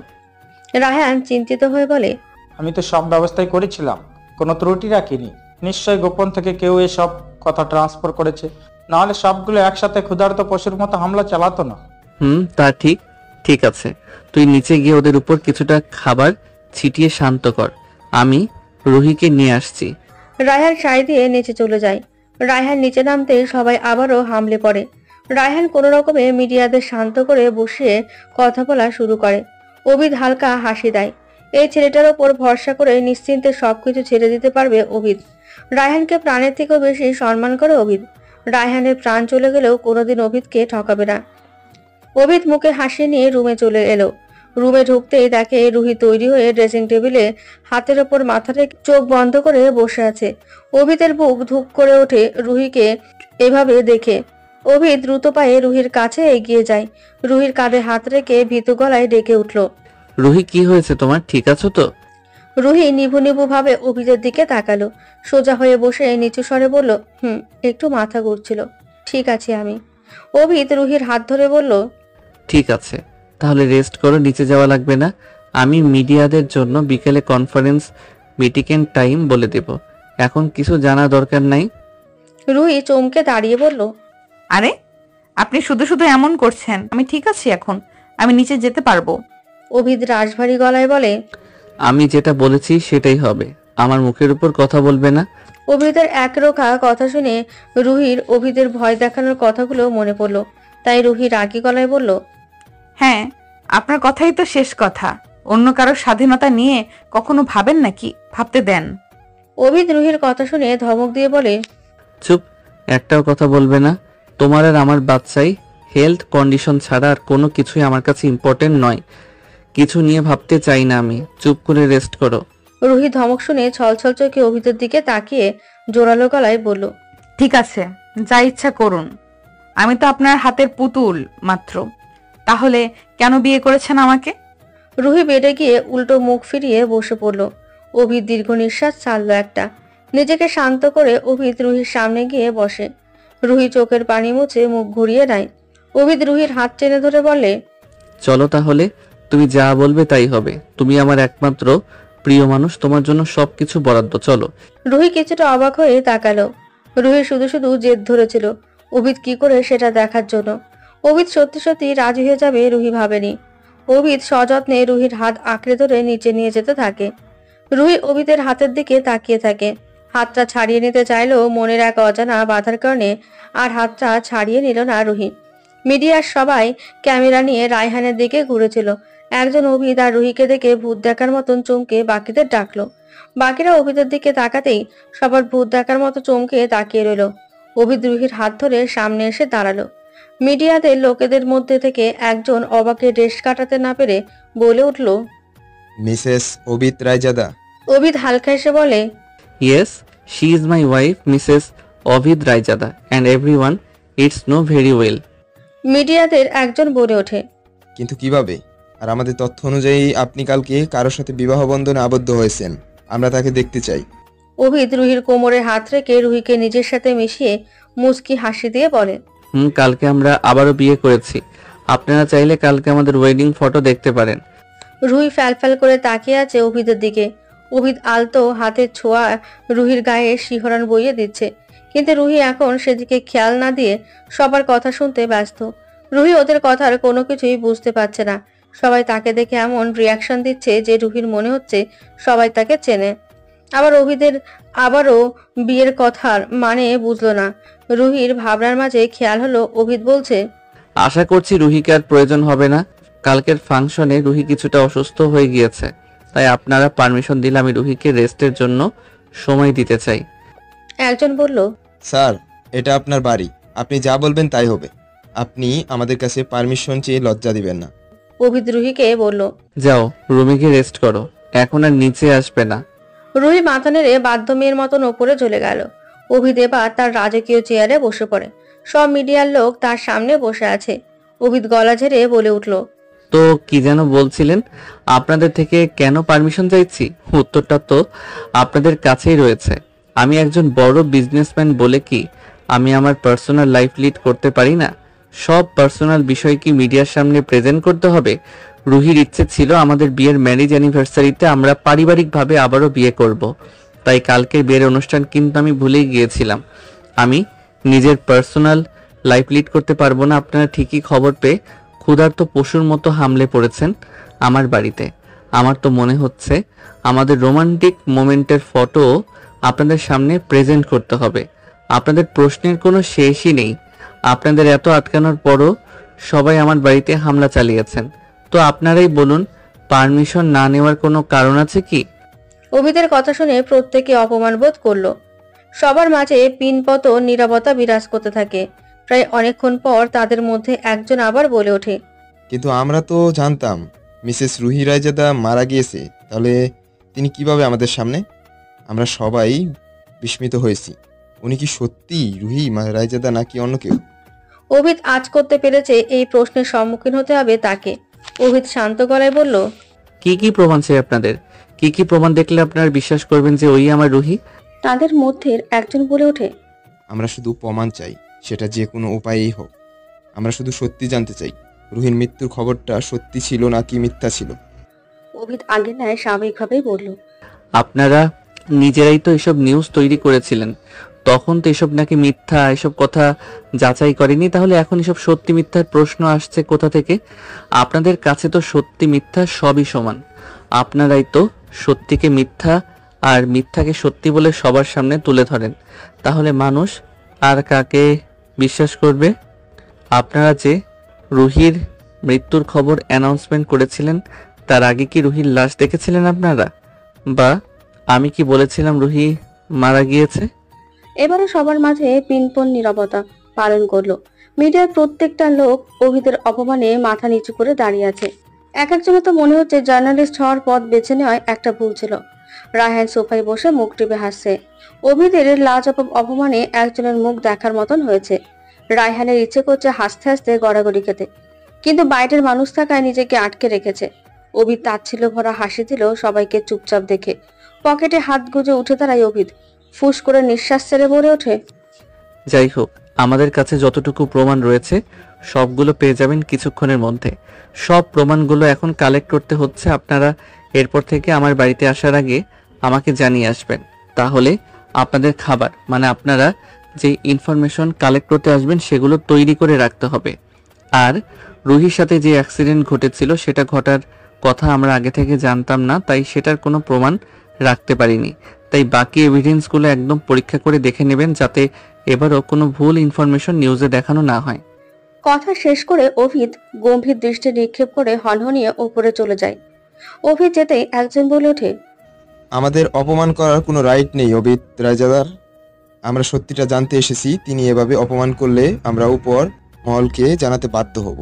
S2: রায়হান চিন্তিত হয়ে বলে,
S4: আমি তো সব ব্যবস্থাই করেছিলাম, কোনো ত্রুটি রাখিনি। নিশ্চয় গোপন থেকে কেউ এসব কথা ট্রান্সফার করেছে, নাহলে সবগুলো একসাথে ক্ষুধার্ত পশুর মতো হামলা চালাতো না।
S3: তা ঠিক আছে, তুই নিচে গিয়ে ওদের উপর কিছুটা খাবার ছিটিয়ে শান্ত কর, আমি রুহিকে নিয়ে আসছি।
S2: রায়হান সাই দিয়ে নিচে চলে যায়। রায়হান নিচে নামতেই সবাই আবারও হামলে পড়ে। রায়হান কোনো রকমে মিডিয়াদের শান্ত করে বসিয়ে কথা বলা শুরু করে। অভিদ হালকা হাসি দেয়। এই ছেলেটার ওপর ভরসা করে নিশ্চিন্তে সবকিছু ছেড়ে দিতে পারবে অভিদ। রায়হানকে প্রাণের থেকেও বেশি সম্মান করে অভিদ। রায়হানের প্রাণ চলে গেলেও কোনোদিন অভিদকে ঠকাবে না। অভিদ মুখে হাসি নিয়ে রুমে চলে এলো। রুমে ঢুকতেই দেখে রুহি তৈরি হয়ে ড্রেসিং টেবিলে হাতের ওপর মাথা রেখে চোখ বন্ধ করে বসে আছে। অভিদের বুক ধুক করে ওঠে রুহিকে এভাবে দেখে। অভিদ দ্রুত পায়ে রুহির কাছে এগিয়ে যায়। রুহির কাঁধে হাত রেখে ভীতু গলায় ডেকে উঠল,
S3: রুহি, কি হয়েছে তোমার? ঠিক আছো তো?
S2: রুহি নিভু নিভু ভাবে অভিদের দিকে তাকালো। সোজা হয়ে বসে নিচু স্বরে বলল, একটু মাথা ঘুরছিল, ঠিক আছে আমি। অভিদ রুহির হাত ধরে বলল,
S3: ঠিক আছে, তাহলে রেস্ট করো, নিচে যাওয়া লাগবে না। আমি মিডিয়াদের জন্য বিকেলে কনফারেন্স মিটিং টাইম বলে দেব, এখন কিছু জানা দরকার নাই।
S2: রুহি চমকে দাঁড়িয়ে বলল,
S1: আরে আপনি শুধু শুধু এমন করছেন? আমি ঠিক আছি, এখন আমি নিচে যেতে পারবো।
S2: অভিদ রাশভারী গলায় বলে,
S3: আমি যেটা বলেছি সেটাই হবে, আমার মুখের উপর কথা বলবে না।
S2: অভিদের একরোখা কথা শুনে রুহির অভিদের ভয় দেখানোর কথাগুলো মনে পড়ল। তাই রুহি রাগী গলায় বলল,
S1: হ্যাঁ, আপনার কথাই তো শেষ কথা। অন্য কারো স্বাধীনতা নিয়ে কখনো ভাবেন নাকি? ভাবতে দেন।
S2: অভিদ রুহির কথা শুনে ধমক দিয়ে বলে,
S3: চুপ, একটাও কথা বলবে না। তোমার আর আমার বাচ্চাই হেলথ কন্ডিশন ছাড়া আর কোনো কিছুই আমার কাছে ইম্পর্টেন্ট নয়। কিছু নিয়ে ভাবতে চাই না আমি। চুপ করে রেস্ট করো।
S2: রুহি ধমক শুনে ছলছল চোখে অভিদের দিকে তাকিয়ে জোরালো গলায় বলল,
S1: ঠিক আছে, যা ইচ্ছা করুন। আমি তো আপনার হাতের পুতুল মাত্র। তাহলে কেন বিয়ে করেছেন আমাকে?
S2: রুহি বেডে গিয়ে উল্টো মুখ ফিরিয়ে বসে পড়ল। অভিদ দীর্ঘ নিঃশ্বাস ছাড়ল একটা। নিজেকে শান্ত করে অভিদ রুহির সামনে গিয়ে বসে। রুহি চোখের পানি মুছে মুখ ঘুরিয়ে নেয়। অভিদ রুহির হাত টেনে ধরে বলে,
S3: চলো তাহলে, তুমি যা বলবে তাই হবে। তুমি আমার একমাত্র প্রিয় মানুষ, তোমার জন্য সবকিছু বরাদ্দ, চলো।
S2: রুহি কিছুটা অবাক হয়ে তাকালো। রুহি শুধু শুধু জেদ ধরেছিল অভিদ কি করে সেটা দেখার জন্য। অভিদ সত্যি সত্যি রাজি হয়ে যাবে রুহি ভাবেনি। অভিদ সযত্নে রুহির হাত আঁকড়ে ধরে নিচে নিয়ে যেতে থাকে। রুহি অভিদের হাতের দিকে তাকিয়ে থাকে। হাতটা ছাড়িয়ে নিতে চাইলেও মনের এক অজানা বাধার কারণে আর হাতটা ছাড়িয়ে নিল না রুহি। মিডিয়ার সবাই ক্যামেরা নিয়ে রায়হানের দিকে ঘুরেছিল। একজন অভিদ আর রুহিকে দেখে ভূত দেখার মতন চমকে বাকিদের ডাকলো। বাকিরা অভিদের দিকে তাকাতেই সবার ভূত দেখার মতো চমকে তাকিয়ে রইল। অভিদ রুহির হাত ধরে সামনে এসে দাঁড়ালো। মিডিয়াদের লোকেদের মধ্যে থেকে একজন অবাকে রেশ কাটাতে না পেরে বলে উঠল,
S10: মিসেস অভিদ রায়জাদা।
S2: অভিদ হালকা এসে বলে,
S3: yes, she is my wife Mrs Abhid Raizada and everyone it's no very well.
S2: মিডিয়াদের একজন বলে ওঠে,
S10: কিন্তু কিভাবে? আর আমাদের তথ্য অনুযায়ী আপনি কালকে কারোর সাথে বিবাহ বন্ধনে আবদ্ধ হয়েছেন। আমরা তাকে দেখতে চাই।
S2: অভিদ রুহির কোমরে হাত রেখে রুহিকে নিজের সাথে মিশিয়ে মুচকি হাসি দিয়ে বলে,
S3: কালকে আমরা আবারও বিয়ে করেছি। আপনারা চাইলে কালকে আমাদের ওয়েডিং ফটো দেখতে পারেন।
S2: রুহি ফ্যালফ্যাল করে তাকিয়ে আছে অভিদের দিকে। অভিদ আলতো হাতের ছোঁয়া রুহির গায়ে শিহরণ বইয়ে দিচ্ছে, কিন্তু রুহি এখন সেদিকে খেয়াল না দিয়ে সবার কথা শুনতে ব্যস্ত। রুহি ওদের কথার কোনো কিছুই বুঝতে পারছে না। সবাই তাকে দেখে এমন রিয়াকশন দিচ্ছে যে রুহির মনে হচ্ছে সবাই তাকে চেনে। আবার অভিদের আবারও বিয়ের কথার মানে বুঝলো না। রুহির ভাবনার মাঝে খেয়াল হলো অভিদ বলছে,
S3: আশা করছি রুহিকে আর প্রয়োজন হবে না। কালকের ফাংশনে রুহি কিছুটা অসুস্থ হয়ে গিয়েছে, তাই আপনারা পারমিশন দিলে আমি রুহিকে রেস্টের জন্য সময় দিতে চাই।
S2: একজন বলল,
S10: স্যার, এটা আপনার বাড়ি, আপনি যা বলবেন তাই হবে। আপনি আমাদের কাছে পারমিশন চেয়ে লজ্জা দিবেন না।
S2: অভিদ রুহিকে বলল,
S3: যাও রুমে গিয়ে রেস্ট করো, এখন আর নিচে আসবে না।
S2: রুহি মাথা নেড়ে বাধ্য মেয়ের মতন ওপরে চলে গেল। অভিদ এবার তার রাজকীয় চেয়ারে বসে পড়ে। সব মিডিয়ার লোক তার সামনে বসে আছে। অভিদ গলা ঝেড়ে বলে উঠল,
S3: তো কি যেন বলছিলেন? আপনাদের থেকে কেন পারমিশন চাইছি? উত্তরটা তো আপনাদের কাছেই রয়েছে। আমি একজন বড় বিজনেসম্যান বলে কি আমি আমার পার্সোনাল লাইফ লিড করতে পারি না? সব পার্সোনাল বিষয় কি মিডিয়ার সামনে প্রেজেন্ট করতে হবে? রুহির ইচ্ছে ছিল আমাদের বিয়ের ম্যারেজ অ্যানিভার্সারিতে আমরা পারিবারিকভাবে আবারও বিয়ে করব। তাই কালকের বিয়ের অনুষ্ঠান কিন্তু আমি ভুলেই গিয়েছিলাম। আমি নিজের পার্সোনাল লাইফ লিড করতে পারবো না। আপনারা ঠিকই খবর পেয়ে ক্ষুধার্ত পশুর মতো হামলে পড়েছেন আমার বাড়িতে। আমার তো মনে হচ্ছে আমাদের রোমান্টিক মোমেন্টের ফটো আপনাদের সামনে প্রেজেন্ট করতে হবে। আপনাদের প্রশ্নের কোনো শেষই নেই। আপনাদের এত আটকানোর পরও সবাই আমার বাড়িতে হামলা চালিয়েছেন। তো আপনারাই বলুন, পারমিশন না নেওয়ার কোনো কারণ আছে কি?
S2: অভিদের কথা শুনে প্রত্যেকে অপমান বোধ করলো। সবার মাঝে পিনপত নীরবতা বিরাজ করতে থাকে। প্রায় অনেকক্ষণ পর তাদের মধ্যে একজন আবার বলে ওঠে,
S10: কিন্তু আমরা তো জানতাম মিসেস রুহি রায়জাদা মারা গিয়েছে, তাহলে তিনি কিভাবে আমাদের সামনে? আমরা সবাই বিস্মিত হয়েছি। উনি কি সত্যি রুহি রায়জাদা নাকি অন্য কেউ?
S2: অভিদ আজ করতে পেরেছে এই প্রশ্নের সম্মুখীন হতে হবে তাকে। অভিদ শান্ত গলায় বলল,
S3: কি কি প্রমাণ চাই আপনাদের? কি কি প্রমাণ দেখলে আপনারা বিশ্বাস করবেন যে ওই আমার রুহি?
S2: তাদের মধ্যে একজন বলে ওঠে,
S10: আমরা শুধু প্রমাণ চাই, সেটা যে কোনো উপায়েই হোক। আমরা শুধু সত্যি জানতে চাই, রুহির মৃত্যুর খবরটা সত্যি ছিল নাকি মিথ্যা ছিল।
S2: অভিদ আগের ন্যায় স্বাভাবিকভাবেই বলল,
S3: আপনারা নিজেরাই তো এসব নিউজ তৈরি করেছিলেন, তখন তো এসব নাকি মিথ্যা, এসব কথা যাচাই করেনি। তাহলে এখন এসব সত্যি মিথ্যার প্রশ্ন আসছে কোথা থেকে? আপনাদের কাছে তো সত্যি মিথ্যা সবই সমান। আপনারাই তো সত্যিকে মিথ্যা আর মিথ্যাকে সত্যি বলে সবার সামনে তুলে ধরেন। তাহলে মানুষ আর কাকে বিশ্বাস করবে? আপনারা যে রুহির মৃত্যুর খবর অ্যানাউন্সমেন্ট করেছিলেন, তার আগে কি রুহির লাশ দেখেছিলেন আপনারা? বা আমি কি বলেছিলাম রুহি মারা গিয়েছে?
S2: এবারে সবার মাঝে পিনপন নীরবতা পালন করলো। মিডিয়ার প্রত্যেকটা লোক অভিদের অপমানে মাথা নিচু করে দাঁড়িয়ে আছে। এক একজনের তো মনে হচ্ছে জার্নালিস্ট হওয়ার পথ বেছে নেওয়ায় একটা ভুল ছিল। রায়হান সোফায় বসে মুখ টিপে হাসছে। অভিদের লাজবাব অপমানে একজনের মুখ দেখার মতন হয়েছে। রায়হানের ইচ্ছে করছে হাসতে হাসতে গড়াগড়ি খেতে, কিন্তু বাইরের মানুষ থাকায় নিজেকে আটকে রেখেছে। অভিদ তাচ্ছিল্য ভরা হাসি দিল সবাইকে চুপচাপ দেখে। পকেটে হাত গুজে উঠে দাঁড়ায় অভিদ। ফুস করে নিঃশ্বাস ছেড়ে বলে ওঠে,
S3: যাই হোক, আমাদের কাছে যতটুকু প্রমাণ রয়েছে সবগুলো পেয়ে যাবেন কিছুক্ষণের মধ্যে। সব প্রমাণগুলো এখন কালেক্ট করতে হচ্ছে। আপনারা এরপর থেকে আমার বাড়িতে আসার আগে আমাকে জানিয়ে আসবেন। তাহলে আপনাদের খাবার, মানে আপনারা যে ইনফরমেশন কালেক্ট করতে আসবেন সেগুলো তৈরি করে রাখতে হবে। আর রুহির সাথে যে অ্যাক্সিডেন্ট ঘটেছিল সেটা ঘটার কথা আমরা আগে থেকে জানতাম না, তাই সেটার কোনো প্রমাণ রাখতে পারিনি। তাই বাকি এভিডেন্সগুলো একদম পরীক্ষা করে দেখে নেবেন, যাতে এবারও কোনো ভুল ইনফরমেশন নিউজে দেখানো না হয়।
S2: কথা শেষ করে অভিদ গম্ভীর দৃষ্টি নিক্ষেপ করে হনহনিয়ে ওপরে চলে যায়। অভিদ যেতেই একজন বলে ওঠে,
S10: আমাদের অপমান করার কোনো রাইট নেই অবিদ রায়জাদার। আমরা সত্যিটা জানতে এসেছি, তিনি এভাবে অপমান করলে আমরা উপর মহলকে জানাতে বাধ্য হব।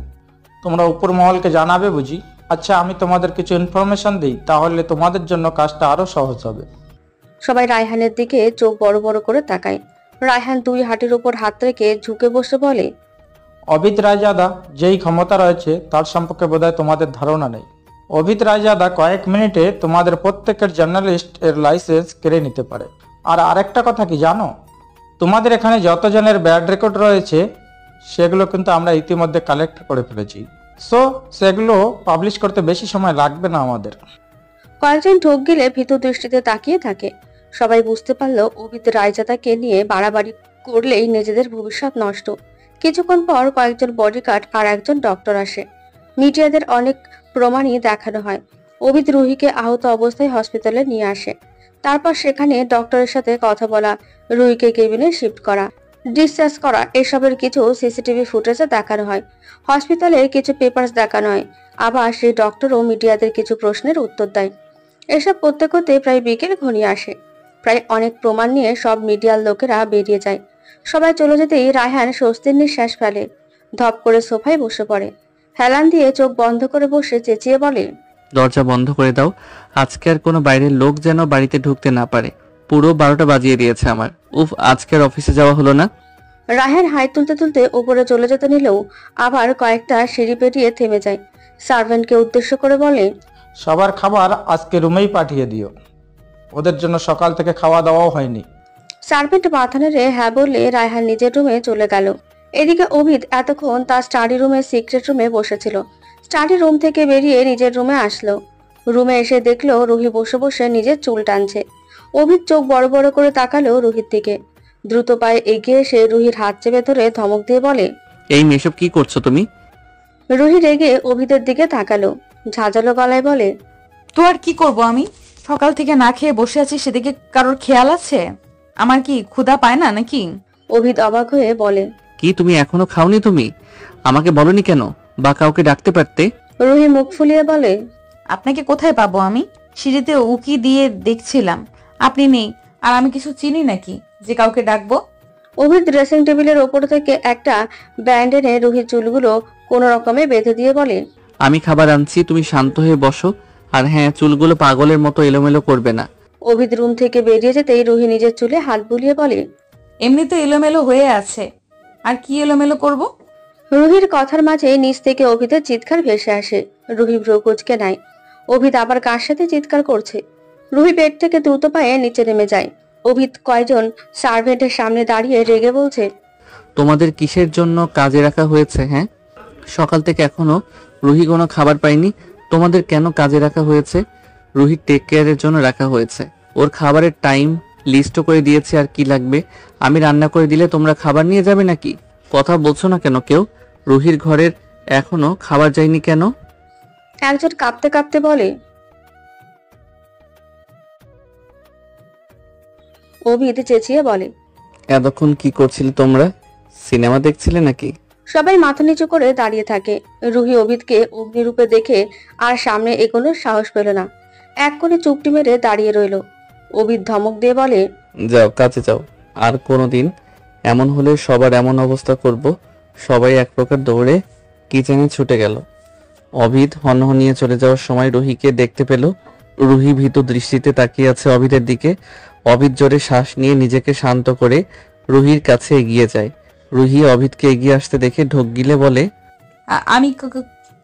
S4: তোমরা উপর মহলকে জানাবে বুঝি? আচ্ছা, আমি তোমাদের কিছু ইনফরমেশন দিই, তাহলে তোমাদের জন্য কাজটা আরো সহজ হবে।
S2: সবাই রায়হানের দিকে চোখ বড় বড় করে তাকায়। রায়হান দুই হাঁটুর উপর হাত রেখে ঝুঁকে বসে বলে,
S4: অভিদ রায়জাদা যেই ক্ষমতা রয়েছে তার সম্পর্কে বোধহয় তোমাদের ধারণা নেই। অভিদ রায়জাদা কয়েক মিনিটে তোমাদের প্রত্যেকের জার্নালিস্ট এর লাইসেন্স কেড়ে নিতে পারে। আর আরেকটা কথা কি জানো? তোমাদের এখানে যতজনের ব্যাড রেকর্ড রয়েছে সেগুলো কিন্তু আমরা ইতিমধ্যে কালেক্ট করে ফেলেছি। সো সেগুলো পাবলিশ করতে বেশি সময় লাগবে না আমাদের।
S2: কয়েকজন ঢোক গিলে ভীতু দৃষ্টিতে তাকিয়ে থাকে। সবাই বুঝতে পারলো অভিদ রায়জাদাকে নিয়ে বাড়াবাড়ি করলেই নিজেদের ভবিষ্যৎ নষ্ট। কিছুক্ষণ পর কয়েকজন বডিগার্ড আর একজন ডক্টর আসে। মিডিয়াদের অনেক প্রমাণই দেখানো হয়। অভিদ রুহিকে আহত অবস্থায় হসপিটালে নিয়ে আসে। তারপর সেখানে ডক্টরের সাথে কথা বলা, রুহিকে কেবিনে শিফট করা, ডিসচার্জ করা, এসবের কিছু সিসিটিভি ফুটেজে দেখানো হয়। হসপিটালের কিছু পেপারস দেখানো হয়। আবার সেই ডক্টরও মিডিয়াদের কিছু প্রশ্নের উত্তর দেয়। এসব করতে করতে প্রায় বিকেল ঘনিয়ে আসে। প্রায় অনেক প্রমাণ নিয়ে সব মিডিয়ার লোকেরা বেরিয়ে যায়। সবাই চলে যেতেই রায়হান স্বস্তির নিঃশ্বাস ফেলে। ধপ করে সোফায় বসে পড়ে। হেলান দিয়ে চোখ বন্ধ করে বসে চেঁচিয়ে বলে,
S3: দরজা বন্ধ করে দাও। আজকে আর কোনো বাইরের লোক যেন বাড়িতে ঢুকতে না পারে। পুরো 12টা বাজিয়ে দিয়েছে আমার। উফ, আজকের অফিসে যাওয়া হলো না।
S2: রায়হান হাই তুলতে তুলতে উপরে চলে যেতে নিলেও আবার কয়েকটা সিঁড়ি পেরিয়ে থেমে যায়। সার্ভেন্টকে উদ্দেশ্য করে বলে,
S4: সবার খাবার আজকে রুমেই পাঠিয়ে দিও। ওদের জন্য সকাল থেকে খাওয়া দাওয়াও হয়নি।
S2: সার্ভেন্ট মাথা নেড়ে হ্যাঁ বললে রায়হান নিজের রুমে চলে গেল। এদিকে অভিদ এতক্ষণ তার স্টাডি রুমের সিক্রেট রুমে বসেছিল। স্টাডি রুম থেকে বেরিয়ে নিজের রুমে আসলো। রুমে এসে দেখলো রুহি বসে বসে নিজের চুল টানছে। অভিদ চোখ বড় বড় করে তাকালো রুহির দিকে। দ্রুত পায়ে এগিয়ে এসে রুহির হাত চেপে ধরে ধমক দিয়ে বলে,
S3: এই মেয়ে, এসব কি করছো তুমি?
S2: রুহি রেগে অভিদের দিকে তাকালো, ঝাঁঝালো গলায় বলে,
S1: তো আর কি করব আমি? সকাল থেকে না খেয়ে বসে আছি, সেদিকে কারোর খেয়াল আছে? আমার কি ক্ষুধা পায় না নাকি?
S2: অভিদ অবাক হয়ে বলে,
S3: কি তুমি এখনো খাওনি? তুমি আমাকে বলনি কেন? বা কাউকে ডাকতে পারতে।
S2: রুহি মুখ ফুলিয়ে বলে,
S1: আপনাকে কোথায় পাবো আমি? সিঁড়িতে উকি দিয়ে দেখছিলাম, আপনি নেই। আর আমি কিছু চিনি নাকি যে কাউকে ডাকবো?
S2: অভিদ ড্রেসিং টেবিলের ওপর থেকে একটা ব্যান্ড এনে রুহির চুলগুলো কোনো রকমে বেঁধে দিয়ে বলে,
S3: আমি খাবার আনছি, তুমি শান্ত হয়ে বসো। আর হ্যাঁ, চুলগুলো পাগলের মতো এলোমেলো করবে না।
S2: অভিদ রুম থেকে বেরিয়ে যেতেই রুহি নিজের চুলে হাত বুলিয়ে বলে,
S1: এমনি তো এলোমেলো হয়ে আছে, আর কি এলোমেলো করব?
S2: রুহির কথার মাঝে নিচ থেকে অভিদের চিৎকার ভেসে আসে। রুহি ভ্রু কুঁচকে নেয়। অভিদ আবার কার সাথে চিৎকার করছে? রুহি বেড থেকে দ্রুত পায়ে নিচে নেমে যায়। অভিদ কয়জন সার্ভেন্টের সামনে দাঁড়িয়ে রেগে বলছে,
S3: তোমাদের কিসের জন্য কাজে রাখা হয়েছে? হ্যাঁ, সকাল থেকে এখনো রুহি কোনো খাবার পায়নি। তোমাদের কেন কাজে রাখা হয়েছে? রুহি টেক কেয়ারের জন্য রাখা হয়েছে। ওর খাবারের টাইম লিস্টও করে দিয়েছি, আর কি লাগবে? আমি রান্না করে দিলে তোমরা খাবার নিয়ে যাবে নাকি? কথা বলছো না কেন কেউ? রুহির ঘরের এখনো খাবার যায়নি কেন?
S2: একজন কাঁপতে কাঁপতে বলে। অভিদ চেঁচিয়ে বলে।
S3: এতক্ষণ কি করছিলে তোমরা? সিনেমা দেখছিলে নাকি?
S2: সবাই মাথা নিচু করে দাঁড়িয়ে থাকে। রুহি অভিদকে অগ্নিরূপে দেখে আর সামনে এগোনোর সাহস পেল না, এক কোণে চুপটি মেরে দাঁড়িয়ে রইল। অভিদ ধমক দিয়ে বলে,
S3: যাও কাছে যাও, আর কোনোদিন এমন হলে সবার এমন অবস্থা করব। সবাই এক প্রকার দৌড়ে কিচেনে ছুটে গেল। অভিদ হনহনিয়ে চলে যাওয়ার সময় রুহিকে দেখতে পেল। রুহি ভীতু দৃষ্টিতে তাকিয়ে আছে অভিদের দিকে। অভিদ জোরে শ্বাস নিয়ে নিজেকে শান্ত করে রুহির কাছে এগিয়ে যায়। রুহি অভিদকে এগিয়ে আসতে দেখে ঢোক গিলে বলে,
S1: আমি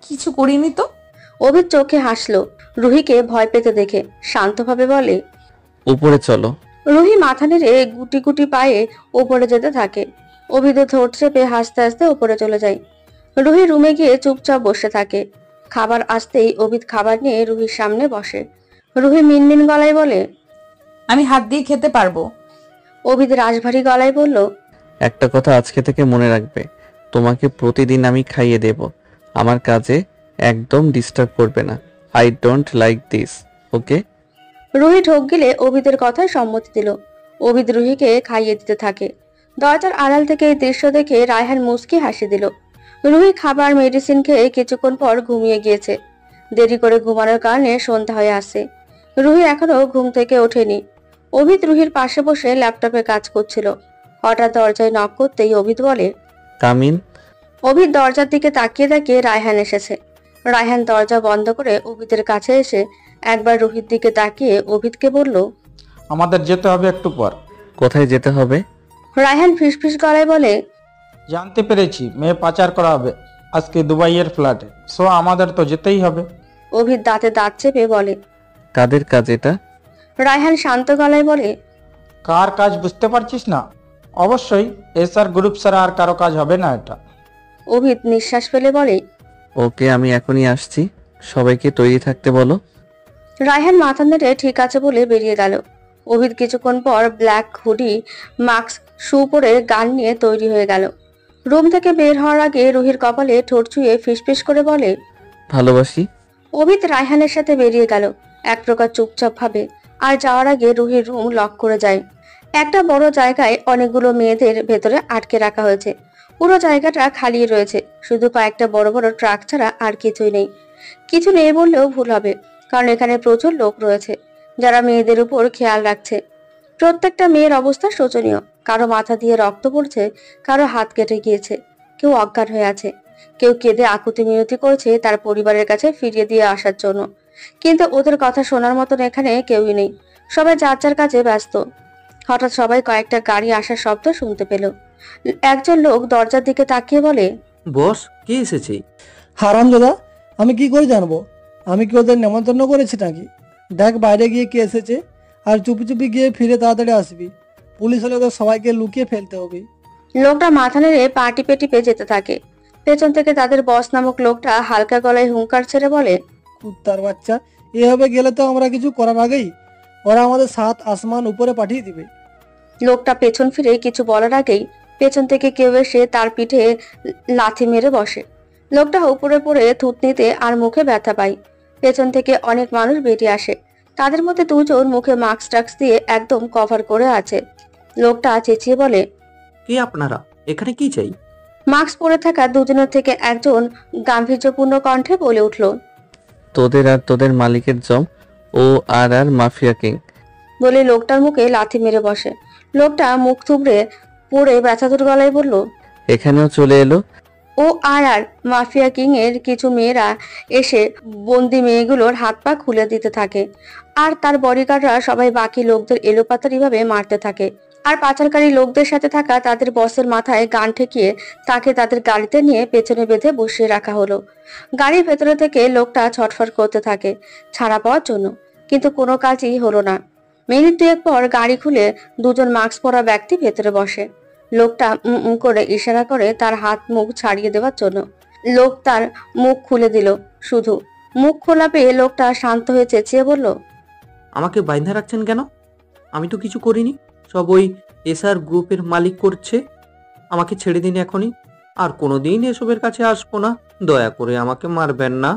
S1: কিছু করিনি তো।
S2: অভিদ চোখে হাসলো রুহিকে ভয় পেতে দেখে, শান্তভাবে বলে,
S3: উপরে চলো।
S2: রুহি মাথা নেড়ে গুটি গুটি পায়ে উপরে যেতে থাকে। অভিদের ঠোঁট চেপে হাসতে হাসতে উপরে চলে যায়। রুহি রুমে গিয়ে চুপচাপ বসে থাকে। খাবার আসতেই অভিদ খাবার নিয়ে রুহির সামনে বসে। রুহি মিনমিন গলায় বলে,
S1: আমি হাত দিয়ে খেতে পারবো।
S2: অভিদ রাশভারী গলায় বলল,
S3: একটা কথা আজকে থেকে মনে রাখবে, তোমাকে প্রতিদিন আমি খাইয়ে দেব। আমার কাজে একদম ডিস্টার্ব করবে না। আই ডোন্ট লাইক দিস, ওকে?
S2: রুহি ঢোক গিলে অভিদের কথায় সম্মতি দিল। অভিদ রুহিকে খাইয়ে দিতে থাকে। দরজার আড়াল থেকে এই দৃশ্য দেখে রায়হান মুচকি হাসি দিল। রুহি খাবার মেডিসিন খেয়ে কিছুক্ষণ পর ঘুমিয়ে গিয়েছে। দেরি করে ঘুমানোর কারণে সন্ধ্যা হয়ে আসে। রুহি এখনো ঘুম থেকে ওঠেনি। অভিদ রুহির পাশে বসে ল্যাপটপে কাজ করছিল। হঠাৎ দরজায় নক করতেই অভিদ বলে,
S3: কামিন।
S2: অভিদ দরজার দিকে তাকিয়ে দেখে রায়হান এসেছে। রায়হান দরজা বন্ধ করে অভিদের কাছে এসে একবার রুহির দিকে তাকিয়ে অভিদকে বলল,
S4: আমাদের যেতে হবে একটু পর।
S3: কোথায় যেতে হবে?
S2: রায়হান ফিসফিস গলায় বলে,
S4: জানতে পেরেছি মেয়ে পাচার করা হবে আজকে দুবাইয়ের ফ্ল্যাটে, সো আমাদের তো যেতেই হবে।
S2: অভিদ দাঁতে দাঁত চেপে বলে।
S3: কাদের কাজ এটা?
S2: রায়হান শান্ত গলায় বলে,
S4: কার কাজ বুঝতে পারছিস না? অবশ্যই এসআর গ্রুপ ছাড়া আর কারো কাজ হবে না এটা।
S2: অভিদ নিঃশ্বাস ফেলে বলে,
S3: ওকে, আমি এখনই আসছি। সবাইকে তৈরি থাকতে বলো।
S2: রায়হান মাথা নেড়ে ঠিক আছে বলে বেরিয়ে গেল। অভিদ কিছুক্ষণ পর ব্ল্যাক হুডি, মাস্ক, শু পরে গান নিয়ে তৈরি হয়ে গেল। রুম থেকে বের হওয়ার আগে রুহির কপালে ঠোঁট ছুঁয়ে ফিসফিস করে বলে,
S3: ভালোবাসি।
S2: অভিদ রায়হানের সাথে বেরিয়ে গেল এক প্রকার চুপচাপ ভাবে। আর যাওয়ার আগে রুহির রুম লক করে যায়। একটা বড় জায়গায় অনেকগুলো মেয়েদের ভেতরে আটকে রাখা হয়েছে। পুরো জায়গাটা খালি রয়েছে, শুধু কয়েকটা বড় বড় ট্রাক ছাড়া আর কিছুই নেই। কিছু নেই বললেও ভুল হবে, কারণ এখানে প্রচুর লোক রয়েছে যারা মেয়েদের উপর খেয়াল রাখছে। প্রত্যেকটা মেয়ের অবস্থা শোচনীয়। কারো মাথা দিয়ে রক্ত পড়ছে, কারো হাত কেটে গিয়েছে, কেউ অজ্ঞান হয়ে আছে, কেউ কেঁদে আকুতি মিনতি করছে তার পরিবারের কাছে ফিরিয়ে দিয়ে আসার জন্য। কিন্তু ওদের কথা শোনার মতন এখানে কেউই নেই। সবাই যার যার কাজে ব্যস্ত। হঠাৎ সবাই কয়েকটা গাড়ি আসার শব্দ শুনতে পেল। একজন লোক দরজার দিকে তাকিয়ে বলে,
S11: বস, কে এসেছে?
S12: হারামজাদা, আমি কি করে জানবো? আমি কি ওদের নেমন্তন্ন করেছি নাকি? দেখ বাইরে গিয়ে কে এসেছে, আর চুপি চুপি গিয়ে ফিরে তাড়াতাড়ি আসবি। পুলিশ হলে ওদের সবাইকে লুকিয়ে ফেলতে হবে।
S2: লোকটা মাথা নেড়ে পা টিপে টিপে যেতে থাকে। পেছন থেকে তাদের বস নামক লোকটা হালকা গলায় হুঙ্কার ছেড়ে বলে,
S12: কুত্তার বাচ্চা, এভাবে গেলে তো আমরা কিছু করার আগেই ওরা আমাদের সাত আসমান উপরে পাঠিয়ে দিবে।
S2: লোকটা পেছন ফিরে কিছু বলার আগেই পেছন থেকে কেউ এসে তার পিঠে লাথি মেরে বসে। লোকটা উপরে পড়ে থুতনিতে আর মুখে ব্যথা পায়। পেছন থেকে অনেক মানুষ বেরিয়ে আসে। তাদের মধ্যে দুজন মুখে মাস্ক টাক্স দিয়ে একদম কভার করে আছে। লোকটা চেঁচিয়ে বলে,
S11: কে আপনারা? এখানে কি চাই?
S2: মাস্ক পরে থাকা দুজনের থেকে একজন গাম্ভীর্যপূর্ণ কণ্ঠে বলে উঠল,
S3: তোদের আর তোদের মালিকের জম, ও আর মাফিয়া কিং।
S2: বলে লোকটার মুখে লাথি মেরে বসে। লোকটা মুখ থুবড়ে পড়ে ব্যথাতুর গলায় বলল,
S3: এখানেও চলে এলো।
S2: ও আর মাফিয়া কিং এর কিছু মেয়েরা এসে বন্দি মেয়েগুলোর হাত পা খুলে দিতে থাকে। আর তার বডিগার্ডরা সবাই বাকি লোকদের এলোপাতারি ভাবে মারতে থাকে। আর পাচারকারী লোকদের সাথে থাকা তাদের বসের মাথায় গান ঠেকিয়ে তাকে তাদের গাড়িতে নিয়ে পেছনে বেঁধে বসিয়ে রাখা হলো। গাড়ির ভেতরে থেকে লোকটা ছটফট করতে থাকে ছাড়া পাওয়ার জন্য, কিন্তু কোনো কাজই হলো না। মিনিট দুয়েক পর গাড়ি খুলে দুজন মাস্ক পরা ব্যক্তি ভেতরে বসে। লোকটা করে ইশারা করে তার হাত মুখ ছাড়িয়ে দেওয়ার জন্য। লোক তার মুখ খুলে দিল। শুধু মুখ খোলা পেয়ে লোকটা শান্ত হয়ে চেঁচিয়ে বলল,
S11: আমাকে বাইন্ধা রাখছেন কেন? আমি তো কিছু করিনি, সব ওই এসআর গ্রুপের মালিক করছে। আমাকে ছেড়ে দিন এখনই, আর কোনোদিন এসবের কাছে আসবো না। দয়া করে আমাকে মারবেন না।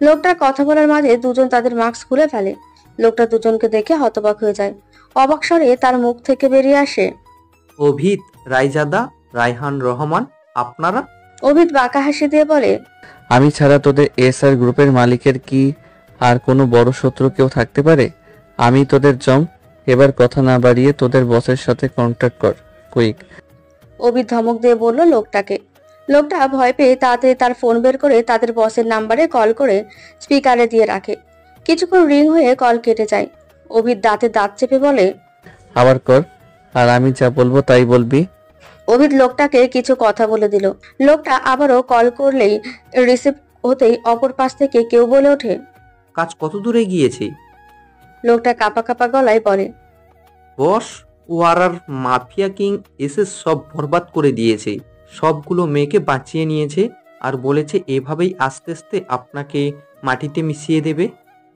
S2: লোকটার কথা বলার মাঝে দুজন তাদের মাস্ক খুলে ফেলে। লোকটা দুজনকে দেখে হতবাক হয়ে যায়। অবাক স্বরে তার মুখ থেকে বেরিয়ে আসে,
S11: অভিদ, রায়জাদা, রায়হান রহমান, আপনারা?
S2: অভিদ বাঁকা হাসি দিয়ে বলে,
S3: আমি ছাড়া তোদের এসআর গ্রুপের মালিকের কি আর কোনো বড় শত্রু কেউ থাকতে পারে? আমি তোদের জম। এবার কথা না বাড়িয়ে তোদের বসের সাথে কন্ট্যাক্ট কর, কুইক।
S2: অভিদ ধমক দিয়ে বলল লোকটাকে। লোকটা ভয় পেয়ে তাড়াতাড়ি তার ফোন বের করে তাদের বসের নাম্বারে কল করে স্পিকারে দিয়ে রাখে। কিছুক্ষণ রিং হয়ে কল কেটে যায়। অভিদ দাঁতে দাঁত চেপে বলে,
S3: আবার কর, আর আমি যা বলবো তাই বলবি।
S2: অভিদ লোকটাকে কিছু কথা বলে দিল। লোকটা আবারও কল করলেই রিসিভ হতেই অপর পাশ থেকে কেউ বলে ওঠে,
S11: কাজ কত দূরে গিয়েছে?
S2: লোকটা কাঁপা কাঁপা গলায় বলে,
S11: বস, ও আর মাফিয়া কিং এসে সব বরবাদ করে দিয়েছে। সবগুলো মেয়েকে বাঁচিয়ে নিয়েছে আর বলেছে এভাবেই আস্তে আস্তে আপনাকে মাটিতে মিশিয়ে দেবে।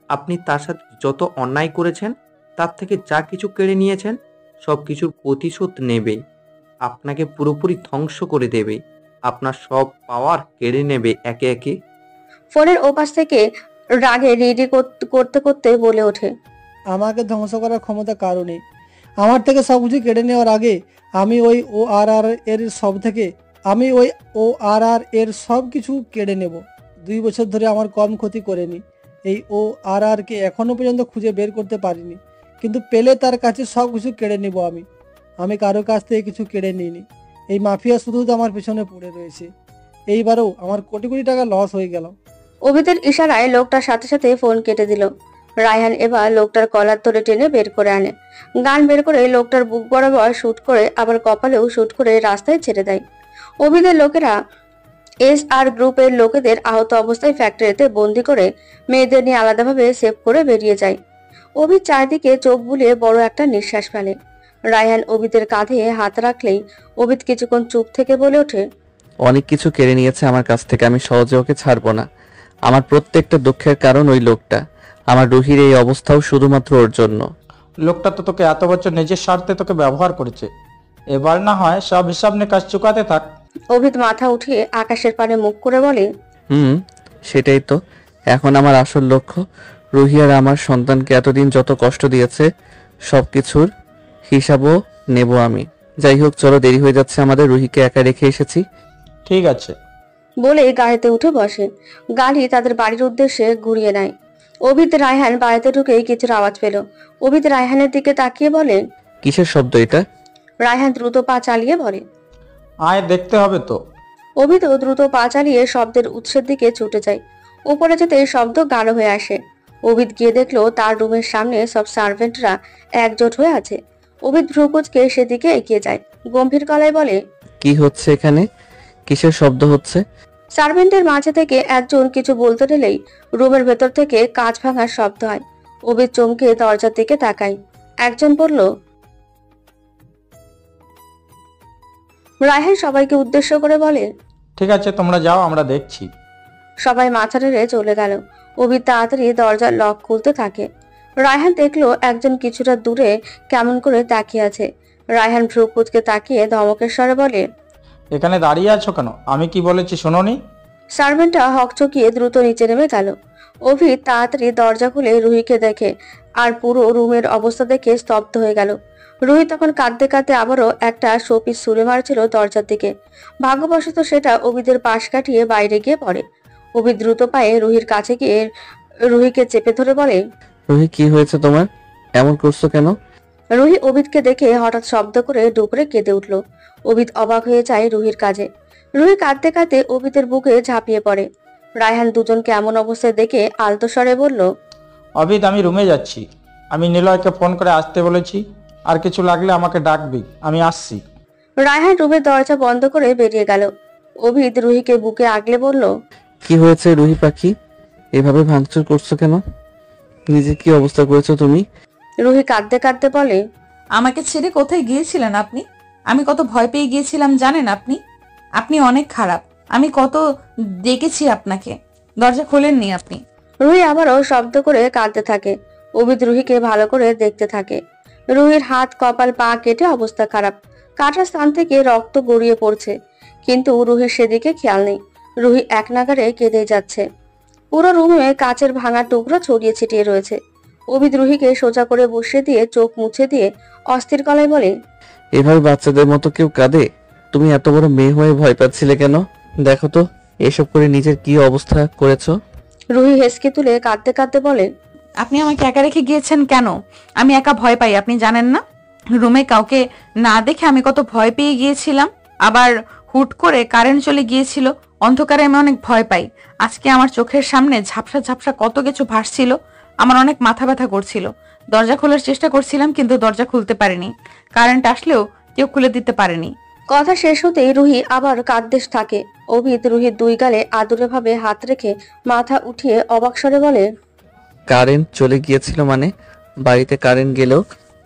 S11: আপনি তার সাথে যত অন্যায় করেছেন তার থেকে যা কিছু কেড়ে নিয়েছেন সব কিছুর প্রতিশোধ নেবে। আপনাকে পুরোপুরি ধ্বংস করে দেবে। আপনার সব পাওয়ার কেড়ে নেবে একে একে।
S2: ফোনের ওপাশ থেকে রাগে রেডি করতে করতে বলে ওঠে,
S12: আমাকে ধ্বংস করার ক্ষমতা কারো নেই। আমার থেকে সব কিছু কেড়ে নেওয়ার আগে আমি ওই ORR এর সব কিছু কেড়ে নেব। 2 বছর ধরে আমার কম ক্ষতি করেনি। এই ORR কে এখনো পর্যন্ত খুঁজে বের করতে পারিনি, কিন্তু পেলে তার কাছে সব কিছু কেড়ে নেব। আমি কারো কাছ থেকে কিছু কেড়ে নিইনি। এই মাফিয়া শুধু আমার পেছনে পড়ে রয়েছে। এইবারও আমার কোটি কোটি টাকা লস হয়ে গেল।
S2: অভিদের ইশারায় লোকটার সাথে সাথে ফোন কেটে দিল। রায়হান এবার লোকটার কলার ধরে টেনে বের করে আনে। গান বের করে লোকটার বুক বরাবর শুট করে আবার কপালেও শুট করে রাস্তায় ছেড়ে দেয়। অভিদের লোকেরা SR গ্রুপের লোকেদের আহত অবস্থায় ফ্যাক্টরিতে বন্দি করে মেয়েদের নিয়ে আলাদাভাবে সেভ করে বেরিয়ে যায়। অভিদ চারদিকে চোখ বুলিয়ে বড় একটা নিঃশ্বাস ফেলে। রায়হান অভিদের কাঁধে হাত রাখলেই অভিদ কিছুক্ষণ চুপ থেকে বলে ওঠে,
S3: অনেক কিছু কেড়ে নিয়েছে আমার কাছ থেকে, আমি সহজে ওকে ছাড়বো না। আমার প্রত্যেকটা দুঃখের কারণ ওই লোকটা। আমার রুহির এই অবস্থাও শুধুমাত্র ওর জন্য।
S4: লোকটা তো তোকে এত বছর নিজের স্বার্থে তোকে ব্যবহার করেছে, এবার না হয় সব হিসাব নিকাশ চুকাতে থাক।
S2: অভিদ মাথা উঠিয়ে আকাশের পানে মুখ করে বলে,
S3: সেটাই তো এখন আমার আসল লক্ষ্য। রুহি আর আমার সন্তানকে এতদিন যত কষ্ট দিয়েছে সবকিছুর হিসাবও নেব আমি। যাই হোক, চলো, দেরি হয়ে যাচ্ছে আমাদের। রুহিকে একা রেখে এসেছি।
S4: ঠিক আছে
S2: বলে গাড়িতে উঠে বসে। গাড়ি তাদের বাড়ির উদ্দেশ্যে ঘুরিয়ে নেয়। অভিদ রায়হান বাড়িতে ঢুকেই কিছুর আওয়াজ পেল। অভিদ রায়হানের দিকে তাকিয়ে বলে,
S3: কিসের শব্দ এটা?
S2: রায়হান দ্রুত পা চালিয়ে বলে,
S4: আয় দেখতে হবে তো।
S2: অভিদও দ্রুত পা চালিয়ে শব্দের উৎসের দিকে ছুটে যায়। উপরে যেতে শব্দ গাঢ় হয়ে আসে। অভিদ গিয়ে দেখলো তার রুমের সামনে সব সার্ভেন্টরা একজোট হয়ে আছে। অভিদ ভ্রুকুচকে সেদিকে এগিয়ে যায়। গম্ভীর গলায় বলে,
S3: কি হচ্ছে এখানে? কিসের শব্দ হচ্ছে?
S2: সার্ভেন্টের মাঝে থেকে একজন কিছু বলতে নিলেই রুমের ভেতর থেকে কাঁচ ভাঙার শব্দ হয়। অভিদ চমকে দরজার দিকে তাকায়। একজন বলল, রায়হান সবাইকে উদ্দেশ্য করে বলে,
S4: ঠিক আছে তোমরা যাও, আমরা দেখছি।
S2: সবাই মাথা নেড়ে চলে গেল। অভিদ তাড়াতাড়ি দরজার লক খুলতে থাকে। রায়হান দেখলো একজন কিছুটা দূরে কেমন করে তাকিয়ে আছে। রায়হান ভ্রুকুচকে তাকিয়ে ধমকের স্বরে বলে,
S4: এখানে দাঁড়িয়ে আছো কেন? আমি কি বলেছি শোনোনি?
S2: সার্ভেন্টটা হকচকিয়ে দ্রুত নিচে নেমে গেল। অভিদ তাড়াতাড়ি দরজা খুলে রুহিকে দেখে আর পুরো রুমের অবস্থা দেখে স্তব্ধ হয়ে গেল। রুহি তখন কাঁদতে কাঁদতে আবারও একটা শোপিস ছুঁড়ে মারছিল দরজার দিকে। ভাগ্যবশত সেটা অভিদের পাশ কাটিয়ে বাইরে গিয়ে পড়ে। অভিদ দ্রুত পায়ে রুহির কাছে গিয়ে রুহিকে চেপে ধরে বলে,
S3: রুহি, কি হয়েছে তোমার? এমন করছো কেন?
S2: রুহি অভিদকে দেখে হঠাৎ শব্দ করে ডুকরে কেঁদে উঠল। অভিদ অবাক হয়ে যায় রুহির কাজে। রুহি কাঁদতে কাঁদতে অভিদের বুকে ঝাঁপিয়ে পড়ে। রায়হান দুজনকে এমন অবস্থায় দেখে আলতো স্বরে বলল,
S4: অভিদ, আমি রুমে যাচ্ছি। আমি নিলয়কে ফোন করে আসতে বলেছি, আর কিছু লাগলে আমাকে ডাকবি, আমি আসছি।
S2: রায়হান রুমের দরজা বন্ধ করে বেরিয়ে গেল। অভিদ রুহিকে বুকে আগলে বলল,
S3: কি হয়েছে রুহি পাখি? এভাবে ভাঙচুর করছো কেন? নিজে কি অবস্থা করেছো তুমি?
S2: রুহি কাঁদতে কাঁদতে বলে,
S1: আমাকে ছেড়ে কোথায় গিয়েছিলেন আপনি? আমি কত ভয় পেয়ে গিয়েছিলাম জানেন আপনি? আপনি অনেক খারাপ। আমি কত ডেকেছি আপনাকে, দরজা খোলেননি আপনি।
S2: রুহি আবারও শব্দ করে কাঁদতে থাকে। অভিদ রুহিকে ভালো করে দেখতে থাকে। রুহির হাত, কপাল, পা কেটে অবস্থা খারাপ। কাটা স্থান থেকে রক্ত গড়িয়ে পড়ছে, কিন্তু রুহির সেদিকে খেয়াল নেই। রুহি এক নাগাড়ে কেঁদে যাচ্ছে। পুরো রুমে কাচের ভাঙা টুকরো ছড়িয়ে ছিটিয়ে রয়েছে। অভিদ রুহিকে সোজা করে বসিয়ে দিয়ে চোখ মুছে দিয়ে অস্থির গলায় বলে,
S3: এভাবে বাচ্চাদের মতো কেউ কাঁদে? তুমি এত বড় মেয়ে হয়ে ভয় পাচ্ছিলে কেন? দেখো তো এসব করে নিজের কি অবস্থা করেছো।
S2: রুহি হেসকে তুলে কাঁদতে কাঁদতে বলে,
S1: আপনি আমাকে একা রেখে গিয়েছেন কেন? আমি একা ভয় পাই, আপনি জানেন না? রুমে কাউকে না দেখে আমি কত ভয় পেয়ে গিয়েছিলাম। আবার হুট করে কারেন্ট চলে গিয়েছিল, অন্ধকারে আমি অনেক ভয় পাই। আজকে আমার চোখের সামনে ঝাপসা ঝাপসা কত কিছু ভাসছিল, আমার অনেক মাথা ব্যথা করছিল। দরজা খোলার চেষ্টা করছিলাম, কিন্তু দরজা খুলতে পারিনি। কারেন্ট আসলেও কেউ খুলে দিতে পারেনি।
S2: কথা শেষ হতেই রুহি আবার কাঁদতে থাকে। অভিদ রুহির দুই গালে আদুরে ভাবে হাত রেখে মাথা উঠিয়ে অবাক স্বরে বলে,
S3: কারেন্ট চলে গিয়েছিল মানে? বাড়িতে কারেন্ট গেলেও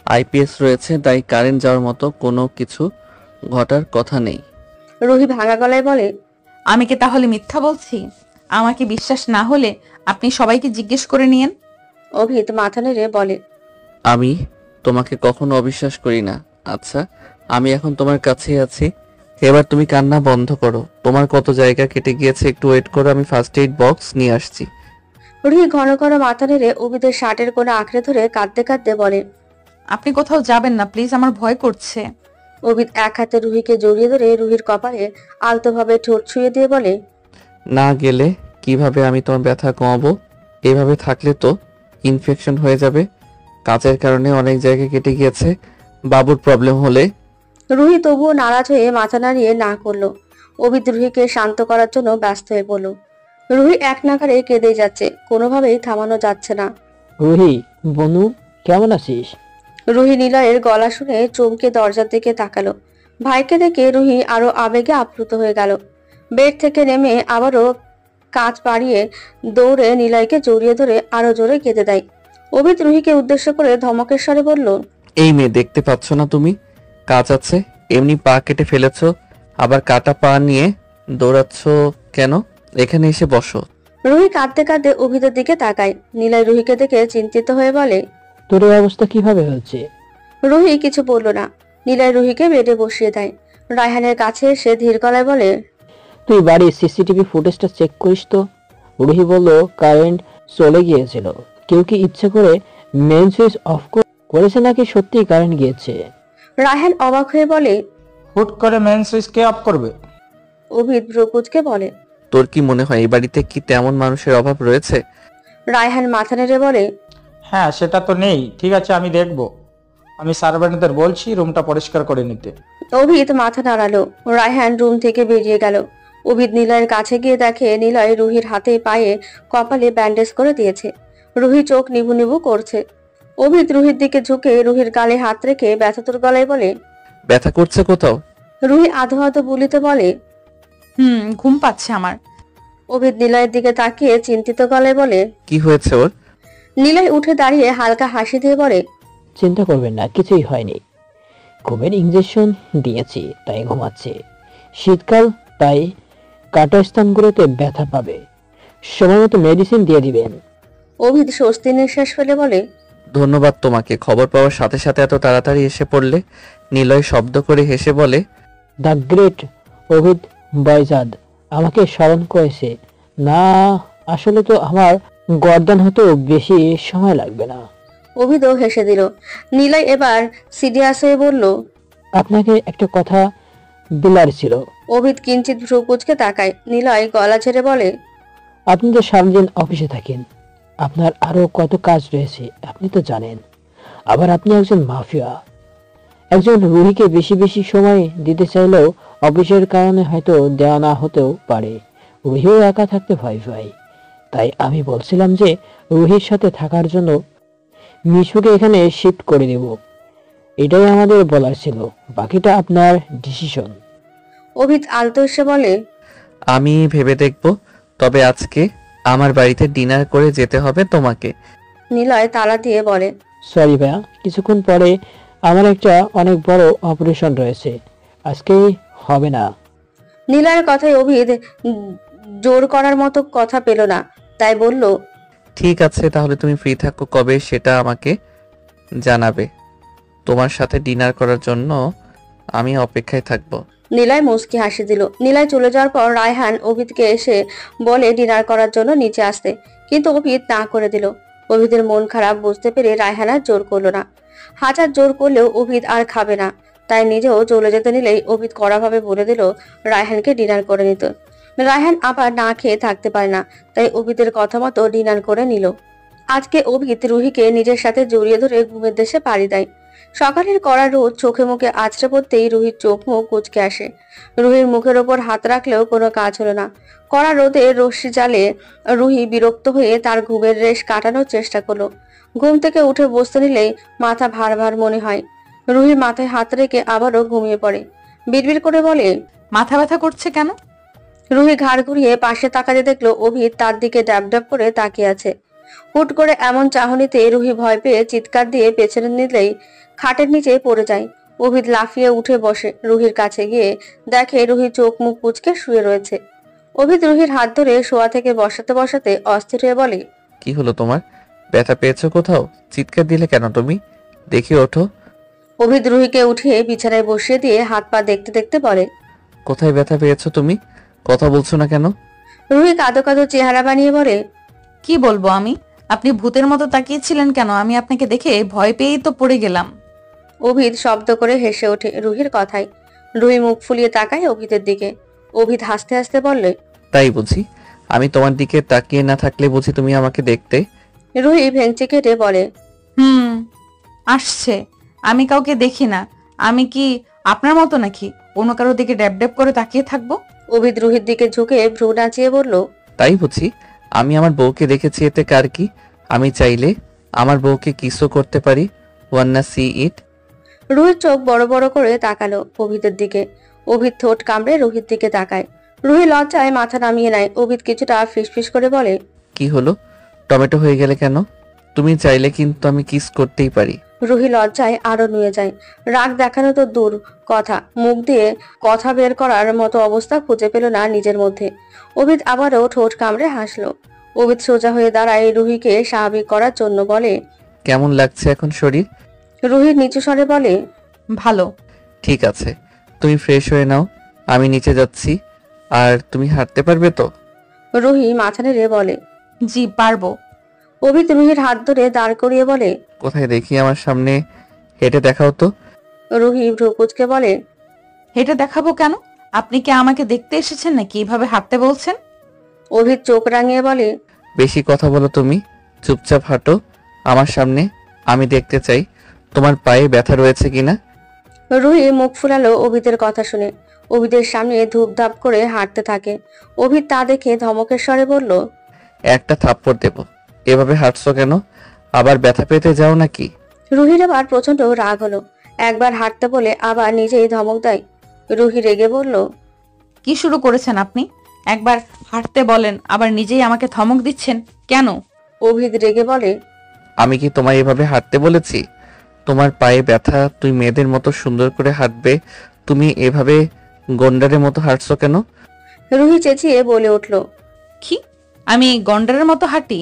S3: আইপিএস রয়েছে, তাই কারেন্ট যাওয়ার মতো কোনো কিছু ঘটার কথা নেই।
S2: রুহি ভাঙা গলায় বলে,
S1: আমি কি তাহলে মিথ্যা বলছি? আমাকে বিশ্বাস না হলে আপনি সবাইকে জিজ্ঞেস করে নিয়েন।
S2: অভিদ মাথা নেড়ে বলে,
S3: আমি তোমাকে কখনো অবিশ্বাস করি না। আচ্ছা, আমি এখন তোমার কাছেই আছি, এবার তুমি কান্না বন্ধ করো। তোমার কত জায়গা কেটে গিয়েছে, একটু ওয়েট করো, আমি ফার্স্ট এইড বক্স নিয়ে আসছি।
S2: রুহি ঘন ঘন মাথা নেড়ে অভিদের শার্টের কোণে আঁকড়ে ধরে কাঁদতে কাঁদতে বলে,
S1: আপনি কোথাও যাবেন না প্লিজ, আমার ভয় করছে।
S2: অভিদ এক হাতে রুহিকে জড়িয়ে ধরে রুহির কপালে আলতোভাবে ঠোঁট ছুঁয়ে দিয়ে বলে,
S3: না গেলে কিভাবে আমি তোমার ব্যথা কমাবো? এভাবে থাকলে তো ইনফেকশন হয়ে যাবে। কাজের কারণে অনেক জায়গায় কেটে গিয়েছে, বাবুর প্রবলেম হলে।
S2: রুহি তবুও নারাজ হয়ে মাথা নাড়িয়ে না করলো। অভিদ রুহিকে শান্ত করার জন্য ব্যস্ত হয়ে পড়ল। রুহি এক নাগাড়ে কেঁদে যাচ্ছে, কোনোভাবেই থামানো যাচ্ছে না।
S9: রুহি, বনু, কেমন আছিস?
S2: রুহি নিলয়ের গলা শুনে চমকে দরজার দিকে তাকালো। ভাইকে দেখে রুহি আরো আবেগে আপ্লুত হয়ে গেল। বেড থেকে নেমে আবারও কাঁচ বাড়িয়ে দৌড়ে নিলয়কে জড়িয়ে ধরে আরো জোরে কেঁদে দেয়। অভিদ রুহিকে উদ্দেশ্য করে ধমকের স্বরে বলল,
S3: এই মেয়ে, দেখতে পাচ্ছ না তুমি কাজ আছে? এমনি পা কেটে ফেলেছো, আবার কাটা পা নিয়ে দৌড়াচ্ছ কেন? এখানে এসে বসো।
S2: রুহি কাঁদতে কাঁদতে অভিদের দিকে তাকায়। নিলয় রুহিকে দেখে চিন্তিত হয়ে বলে,
S9: তোর এই অবস্থা কিভাবে হচ্ছে?
S2: রুহি কিছু বলল না। নিলয় রুহিকে বেডে বসিয়ে দেয়। রায়হানের কাছে এসে ধীর গলায় বলে,
S9: তুই বাড়ির সিসিটিভি ফুটেজটা চেক করিস তো। রুহি বলল কারেন্ট চলে গিয়েছিল, কেউ কি ইচ্ছে করে মেইন সুইচ অফ করেছে নাকি সত্যি কারেন্ট গিয়েছে?
S2: রায়হান অবাক হয়ে বলে,
S4: হুট করে মেন সুইচ কে অফ করবে?
S2: অভিদ ভ্রুকুচকে বলে,
S3: তোর কি মনে হয় এই বাড়িতে কি তেমন মানুষের অভাব রয়েছে?
S2: রায়হান মাথা নেড়ে বলে,
S4: হ্যাঁ, সেটা তো নেই। ঠিক আছে, আমি দেখব। আমি সার্ভেন্টদের বলছি রুমটা পরিষ্কার করে নিতে।
S2: অভিদ মাথা নাড়ালো। রায়হান রুম থেকে বেরিয়ে গেল। অভিদ নিলয়ের কাছে গিয়ে দেখে নিলয় রুহির হাতে পায়ে কপালে ব্যান্ডেজ করে দিয়েছে। রুহি চোখ নিভু নিভু করছে। অভিদ রুহির দিকে ঝুঁকে রুহির গালে হাত রেখে ব্যথাতুর গলায় বলে,
S3: ব্যথা করছে কোথাও?
S2: রুহি আধো আধো বলিতে বলে,
S1: ঘুম পাচ্ছে আমার।
S2: অভিদ নিলয়ের দিকে তাকিয়ে চিন্তিত গলায় বলে,
S3: কি হয়েছে ওর?
S2: নিলয় উঠে দাঁড়িয়ে হালকা হাসি দিয়ে বলে,
S9: চিন্তা করবেন না, কিছুই হয়নি। ঘুমের ইঞ্জেকশন দিয়েছি, তাই ঘুমাচ্ছে। শীতকাল, তাই কাটা স্থানগুলোতে ব্যথা পাবে। সময় মতো মেডিসিন দিয়ে দিবেন।
S2: অভিদ স্বস্তি নিঃশ্বাস ফেলে বলে,
S3: ধন্যবাদ তোমাকে, খবর পাওয়ার সাথে সাথে এত তাড়াতাড়ি এসে পড়লে। নিলয় শব্দ করে হেসে বলে,
S9: দ্য গ্রেট অভিদ বয়জাদ আমাকে স্মরণ করেছে না। আসলে তো আমার গর্দান হতেও বেশি সময় লাগবে না।
S2: অভিদও হেসে দিল। নিলয় এবার সিরিয়াস হয়ে বলল,
S9: আপনাকে একটা কথা বলার ছিল।
S2: অভিদ কিঞ্চিত ভ্রু কুঁচকে তাকায়। নিলয় গলা ছেড়ে বলে,
S9: আপনি তো সারাদিন অফিসে থাকেন, আপনার আরো কত কাজ রয়েছে আপনি তো জানেন। আবার আপনি একজন মাফিয়া। একজন রুহিকে বেশি বেশি সময় দিতে চাইলেও অফিসের কারণে হয়তো দেওয়া না হতেও পারে। রুহিও একা থাকতে ভয় পায়। তাই আমি বলছিলাম যে রুহির সাথে থাকার জন্য মিশুকে এখানে শিফট করে দেব। এটাই আমাদের বলার ছিল, বাকিটা আপনার ডিসিশন।
S2: অভিদ আলতো এসে বলে,
S3: আমি ভেবে দেখব, তবে আজকে আমার বাড়িতে ডিনার করে যেতে হবে তোমাকে।
S2: নিলয় তালা দিয়ে বলে,
S9: সরি ভাইয়া, কিছুক্ষণ পরে আমার একটা অনেক বড় অপারেশন রয়েছে, আজকেই হবে না।
S2: নিলয়ের কথায় অভিদ জোর করার মতো কথা পেল না, তাই বলল,
S3: ঠিক আছে, তাহলে তুমি ফ্রি থাকো কবে সেটা আমাকে জানাবে। তোমার সাথে ডিনার করার জন্য আমি অপেক্ষায় থাকবো।
S2: নীলাই মুচকি হাসি দিল। নীলাই চলে যাওয়ার পর রায়হান অভিদকে এসে বলে ডিনার করার জন্য নিচে আসতে, কিন্তু অভিদ না করে দিল। অভিদের মন খারাপ বুঝতে পেরে রায়হান আর জোর করলো না। হাজার জোর করলেও অভিদ আর খাবে না, তাই নিজেও চলে যেতে নিলেই অভিদ কড়াভাবে বলে দিল রায়হানকে ডিনার করে নিত। রায়হান আবার না খেয়ে থাকতে পারে না, তাই অভিদের কথা মতো ডিনার করে নিল। আজকে অভিদ রুহিকে নিজের সাথে জড়িয়ে ধরে ঘুমের দেশে পাড়ি দেয়। সকালের কড়া রোদ চোখে মুখে আছড়ে পড়তেই রুহির চোখ মুখ কুঁচকে আসে। রুহির মুখের ওপর হাত রাখলেও কোনো কাজ হলো না। কড়া রোদে রশ্মি জালে রুহি বিরক্ত হয়ে তার ঘুমের রেশ কাটানোর চেষ্টা করলো। ঘুম থেকে উঠে বসতে নিলেই মাথা ভার ভার মনে হয়। রুহির মাথায় হাত রেখে আবারও ঘুমিয়ে পড়ে। বিড়বিড় করে বলে,
S1: মাথা ব্যথা করছে কেন?
S2: রুহি ঘাড় ঘুরিয়ে পাশে তাকাতে দেখলো অভিদ তার দিকে ড্যাব ড্যাব করে তাকিয়ে আছে। হুট করে এমন চাহনিতে রুহি ভয় পেয়ে চিৎকার দিয়ে পেছনে নিলেই খাটের নিচে পড়ে যায়। অভিদ লাফিয়ে উঠে বসে রুহির কাছে গিয়ে দেখে রুহি চোখ মুখ কুঁচকে শুয়ে রয়েছে। অভিদ রুহির হাত ধরে শোয়া থেকে বসাতে বসাতে অস্থির হয়ে বলে,
S3: কি হলো তোমার? ব্যথা পেয়েছো কোথাও? চিৎকার দিলে কেন তুমি? দেখি ওঠো।
S2: অভিদ রুহিকে উঠিয়ে বিছানায় বসিয়ে দিয়ে হাত পা দেখতে দেখতে বলে,
S3: কোথায় ব্যথা পেয়েছো তুমি? কথা বলছো না কেন?
S2: রুহি কাঁদো কাঁদো চেহারা বানিয়ে বলে,
S1: কি বলবো আমি? আপনি ভূতের মতো তাকিয়েছিলেন কেন? আমি আপনাকে দেখে ভয় পেয়েই তো পড়ে গেলাম।
S2: অভিদ শব্দ করে হেসে ওঠে রুহির কথায়। রুহি মুখ ফুলিয়ে তাকায় অভিদের দিকে। অভিদ হাসতে হাসতে বললে,
S3: তাই বুঝি? আমি তোমার দিকে তাকিয়ে না থাকলে বুঝি তুমি আমাকে দেখতে?
S2: রুহি ভেঙচি কেটে বলে,
S1: আসছে। আমি কাউকে দেখি না। আমি কি আপনার মতো নাকি অন্য কারোর দিকে ড্যাব ড্যাব করে তাকিয়ে থাকবো?
S2: অভিদ রুহির দিকে ঝুঁকে ভ্রু নাচিয়ে বলল,
S3: তাই বুঝি? আমি আমার বউকে দেখেছি, এতে কার কি? আমি চাইলে আমার বউকে কিসও করতে পারি। ওয়ান্না সি ইট?
S2: রুহির চোখ বড় বড় করে তাকালো অভিদের দিকে। অভিদ ঠোঁট কামড়ে রুহির দিকে তাকায়। রুহি লজ্জায় মাথা নামিয়ে নেয়। অভিদ কিছুটা ফিসফিস করে বলে,
S3: কি হলো? টমেটো হয়ে গেলে কেন? তুমি চাইলে কিন্তু আমি কিস করতেই পারি।
S2: রুহি লজ্জায় আরো নুয়ে যায়। রাগ দেখানো তো দূর কথা, মুখ দিয়ে কথা বের করার মতো অবস্থা খুঁজে পেল না নিজের মধ্যে। অভিদ আবারও ঠোঁট কামড়ে হাসলো। অভিদ সোজা হয়ে দাঁড়ায় রুহিকে স্বাভাবিক করার জন্য বলে,
S3: কেমন লাগছে এখন শরীর?
S2: রুহি নিচু স্বরে বলে,
S1: ভালো।
S3: ঠিক আছে, তুমি ফ্রেশ হয়ে নাও, আমি নিচে যাচ্ছি। আর তুমি হাঁটতে পারবে তো?
S2: রুহি মাথা নেড়ে বলে,
S1: জি পারবো।
S2: অভিদ রুহির হাত ধরে দাঁড় করিয়ে বলে,
S3: কোথায় দেখি, আমার সামনে হেঁটে দেখাও তো।
S2: রুহি ভ্রু কুঁচকে বলে,
S1: হেঁটে দেখাবো কেন? আপনি কি আমাকে দেখতে এসেছেন নাকি এইভাবে হাঁটতে বলছেন?
S2: অভিদ চোখ রাঙিয়ে বলে,
S3: বেশি কথা বলো তুমি, চুপচাপ হাঁটো আমার সামনে। আমি দেখতে চাই তোমার পায়ে ব্যথা রয়েছে কিনা।
S2: রুহি মুখ ফুলালো অভিদের কথা শুনে। অভিদের সামনে ধূপধাপ করে হাঁটতে থাকে। অভিদ তা দেখে ধমকের স্বরে বলল,
S3: একটা থাপ্পড় দেব। এভাবে হাঁটছো কেন? আবার ব্যথা পেতে যাও নাকি?
S2: রুহির আবার প্রচন্ড রাগ হলো। একবার হাঁটতে বলে আবার নিজেই ধমক দেয়। রুহি রেগে বলল,
S1: কি শুরু করেছেন আপনি? একবার হাঁটতে বলেন আবার নিজেই আমাকে ধমক দিচ্ছেন কেন?
S2: অভিদ রেগে বলে,
S3: আমি কি তোমায় এভাবে হাঁটতে বলেছি? তোমার পায়ে ব্যথা, তুই মেয়েদের মতো সুন্দর করে হাঁটবে, তুমি এভাবে গন্ডারের মতো হাঁটছো কেন?
S2: রুহি চেঁচিয়ে বলে উঠল,
S1: কি আমি গন্ডারের মতো হাঁটি?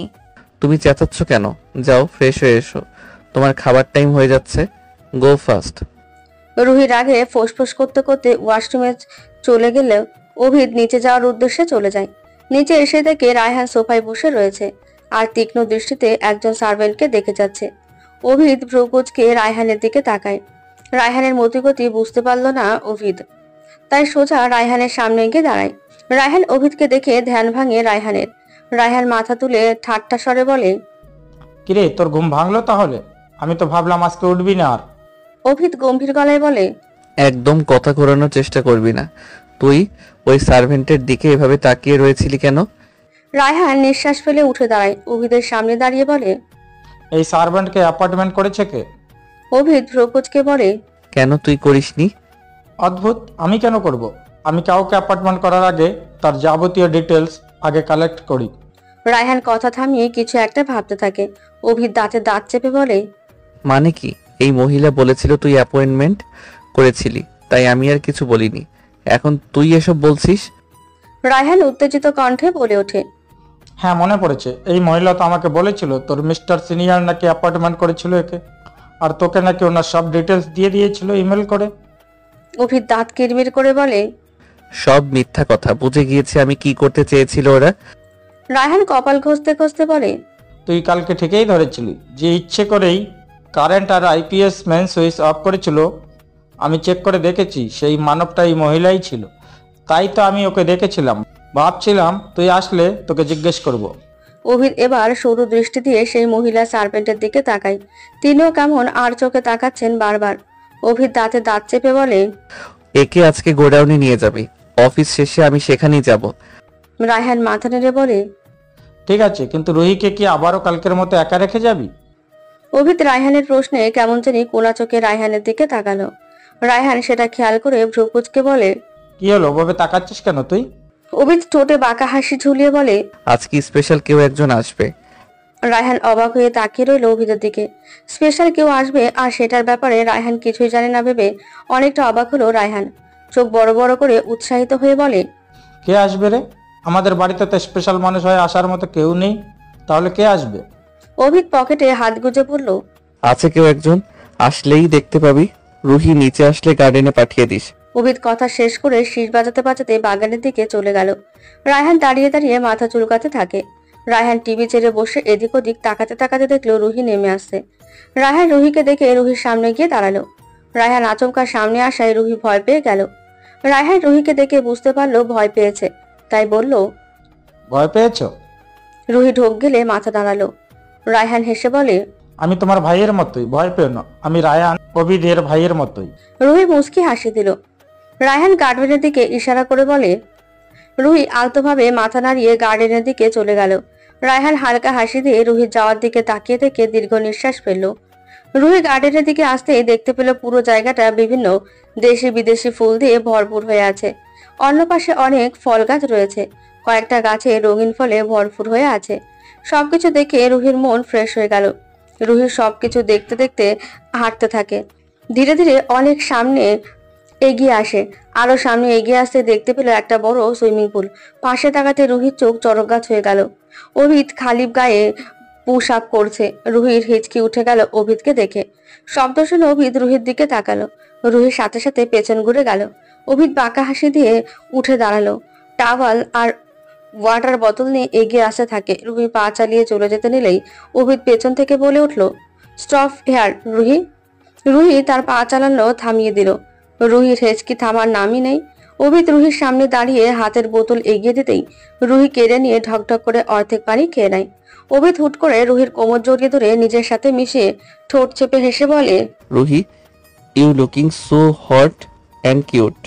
S3: তুমি চেঁচাচ্ছ কেন? যাও ফ্রেশ হয়ে এসো, তোমার খাবার টাইম হয়ে যাচ্ছে। গো ফাস্ট।
S2: রুহির আগে ফোঁসফোঁস করতে করতে ওয়াশরুমে চলে গেলেও অভিদ নিচে যাওয়ার উদ্দেশ্যে চলে যায়। নিচে এসে দেখে রায়হান সোফায় বসে রয়েছে আর তীক্ষ্ণ দৃষ্টিতে একজন সার্ভেন্টকে দেখে যাচ্ছে। অভিদ ভ্রু কুঁচকে রায়হানের দিকে তাকায়। রায়হানের মতিগতি বুঝতে পারল না অভিদ, তাই সোজা রায়হানের সামনে গিয়ে দাঁড়ায়। রায়হান অভিদকে দেখে ধ্যান ভাঙে রায়হানের। রায়হান মাথা তুলে ঠাট্টা স্বরে বলে,
S4: কিরে তোর ঘুম ভাঙলো তাহলে? আমি তো ভাবলাম আজকে উঠবি না আর।
S2: অভিদ গম্ভীর গলায় বলে,
S3: একদম কথা ঘোরানোর চেষ্টা করবি না। তুই ওই সার্ভেন্টের দিকে এভাবে তাকিয়ে রয়েছিলি কেন?
S2: রায়হান নিঃশ্বাস ফেলে উঠে দাঁড়ায়। অভিদের সামনে দাঁড়িয়ে বলে,
S4: এই সার্ভেন্টকে অ্যাপার্টমেন্ট করেছে কে?
S2: অভিদ ভ্রু কুঁচকে বলে,
S3: কেন তুই করিসনি?
S4: অদ্ভুত, আমি কেন করব? আমি কাউকে অ্যাপার্টমেন্ট করার আগে তার যাবতীয় ডিটেলস আগে কালেক্ট করি।
S2: রায়হান কথা থামিয়ে কিছু একটা ভাবতে থাকে। অভিদ দাঁতে দাঁত চেপে বলে,
S3: মানে কি? এই মহিলা বলেছিল তুই অ্যাপয়েন্টমেন্ট করেছিলি, তাই আমি আর কিছু বলিনি। এখন তুই এসব বলছিস?
S2: রায়হান উত্তেজিত কণ্ঠে বলে ওঠে,
S4: হ্যাঁ মনে পড়েছে, এই মহিলা তো আমাকে বলেছিল তোর মিস্টার সিনিয়র নাকি অ্যাপার্টমেন্ট করেছিল একে। আর তোকে নাকি ওনার সব ডিটেলস দিয়ে দিয়েছিল ইমেল করে।
S2: অভির দাঁত কিরমির করে বলে,
S3: সব মিথ্যা কথা, বুঝে গিয়েছে আমি কি করতে চেয়েছিল ওরা।
S2: রায়হান কপাল ঘষতে ঘষতে বলে,
S4: তুই কালকে ঠিকই ধরেছিলি যে ইচ্ছে করেই কারেন্ট আর আইপিএস মেন সুইচ অফ করেছিল। আমি চেক করে দেখেছি সেই মানবটা এই মহিলাই ছিল, তাই তো আমি ওকে দেখেছিলাম। ভাবছিলাম তুই আসলে তোকে জিজ্ঞেস করব।
S2: অভির এবার সরু দৃষ্টি দিয়ে সেই মহিলা সার্ভেন্টের দিকে তাকায়। তিনিও কেমন আর চোখে তাকাচ্ছেন বারবার। অভির দাঁতে দাঁত চেপে বলে,
S3: একে আজকে গোডাউনে নিয়ে যাবি, অফিস শেষে আমি সেখানেই যাব।
S2: রায়হান মাথা নেড়ে বলে,
S4: ঠিক আছে, কিন্তু রুহিকে কি আবারও কালকের মতো একা রেখে যাবি?
S2: অভিত রায়হানের প্রশ্নে কেমন জানি কোলা চোখে রায়হানের দিকে তাকালো। রায়হান সেটা খেয়াল করে ভ্রু কুঁচকে বলে,
S4: কি হলো, ওভাবে তাকাচ্ছিস কেন তুই?
S2: অভিত ঠোঁটে বাঁকা হাসি ঝুলিয়ে বলে,
S3: আজকে স্পেশাল কেউ একজন আসবে।
S2: রায়হান অবাক হয়ে তাকিয়ে রইল অভিদের দিকে। স্পেশাল কেউ আসবে আর সেটার ব্যাপারে রায়হান কিছুই জানে না ভেবে অনেকটা অবাক হলো রায়হান। চোখ বড় বড় করে উৎসাহিত হয়ে বলে,
S4: কে আসবে রে? আমাদের বাড়িতে তো স্পেশাল মানুষ হয়ে আসার মতো কেউ নেই, তাহলে কে আসবে?
S2: অভিত পকেটে হাত গুজে বলল,
S3: আছে কেউ একজন, আসলেই দেখতে পাবি। রুহি নিচে আসলে গার্ডেনে পাঠিয়ে দিস।
S2: অভিত কথা শেষ করে শীষ বাজাতে বাজাতে বাগানের দিকে চলে গেল। রায়হান দাঁড়িয়ে দাঁড়িয়ে মাথা চুলকাতে থাকে। রায়হান টিভি ছেড়ে বসে এদিক ওদিক তাকাতে তাকাতে দেখলো রুহি নেমে আসছে। রায়হান রুহিকে দেখে রুহির সামনে গিয়ে দাঁড়ালো। রায়হান আচমকা সামনে আসায় রুহি ভয় পেয়ে গেল। রায়হান রুহিকে দেখে বুঝতে পারলো ভয় পেয়েছে, তাই বলল,
S4: ভয় পেয়েছো?
S2: রুহি ঢোক গেলে মাথা দাঁড়ালো। রায়হান হেসে বলে,
S4: আমি তোমার ভাইয়ের মতোই, ভয় পেও না, আমি রায়ান অভিদের ভাইয়ের মতোই।
S2: রুহি মুচকি হাসি দিল। রায়হান গার্ডেনের দিকে ইশারা করে বলে, রুহি আলতোভাবে মাথা নাড়িয়ে গার্ডেনের দিকে চলে গেল। রায়হান হালকা হাসি দিয়ে রুহির যাওয়ার দিকে তাকিয়ে থেকে দীর্ঘ নিঃশ্বাস ফেলল। রুহি গার্ডেনের দিকে আসতেই দেখতে পেল পুরো জায়গাটা বিভিন্ন দেশি বিদেশি ফুল দিয়ে ভরপুর হয়ে আছে। অন্য পাশে অনেক ফল গাছ রয়েছে, কয়েকটা গাছে রঙিন ফলে ভরপুর হয়ে আছে। সবকিছু দেখে রুহির মন ফ্রেশ হয়ে গেল। রুহি সবকিছু দেখতে দেখতে হাঁটতে থাকে। ধীরে ধীরে অনেক সামনে এগিয়ে আসে। আরো সামনে এগিয়ে আসতে দেখতে পেল একটা বড় সুইমিং পুল। পাশে তাকাতে রুহির চোখ চড়ক গাছ হয়ে গেল। অভিত খালি গায়ে পুশ আপ করছে। রুহির হিচকি উঠে গেল অভিতকে দেখে। শব্দ শুনে অভিত রুহির দিকে তাকালো। রুহির সাথে সাথে পেছন ঘুরে গেল। অভিত বাঁকা হাসি দিয়ে উঠে দাঁড়ালো। টাওয়াল আর ওয়াটার বোতল নিয়ে এগিয়ে আসতে থাকে। রুহি পা চালিয়ে চলে যেতে নিলেই অভিত পেছন থেকে বলে উঠলো, স্টপ হেয়ার রুহি। রুহি তার পা চালানো থামিয়ে দিল। রুহির হেঁচকি থামার নামই নেই। অভিত রুহির সামনে দাঁড়িয়ে হাতের বোতল এগিয়ে দিতেই রুহি কেড়ে নিয়ে ঢকঢক করে অর্ধেক পানি খেয়ে নেয়। অভিত হুট করে রুহির কোমর জড়িয়ে ধরে নিজের সাথে মিশিয়ে ঠোঁট চেপে হেসে বলে,
S3: Ruhi, you looking so hot and cute.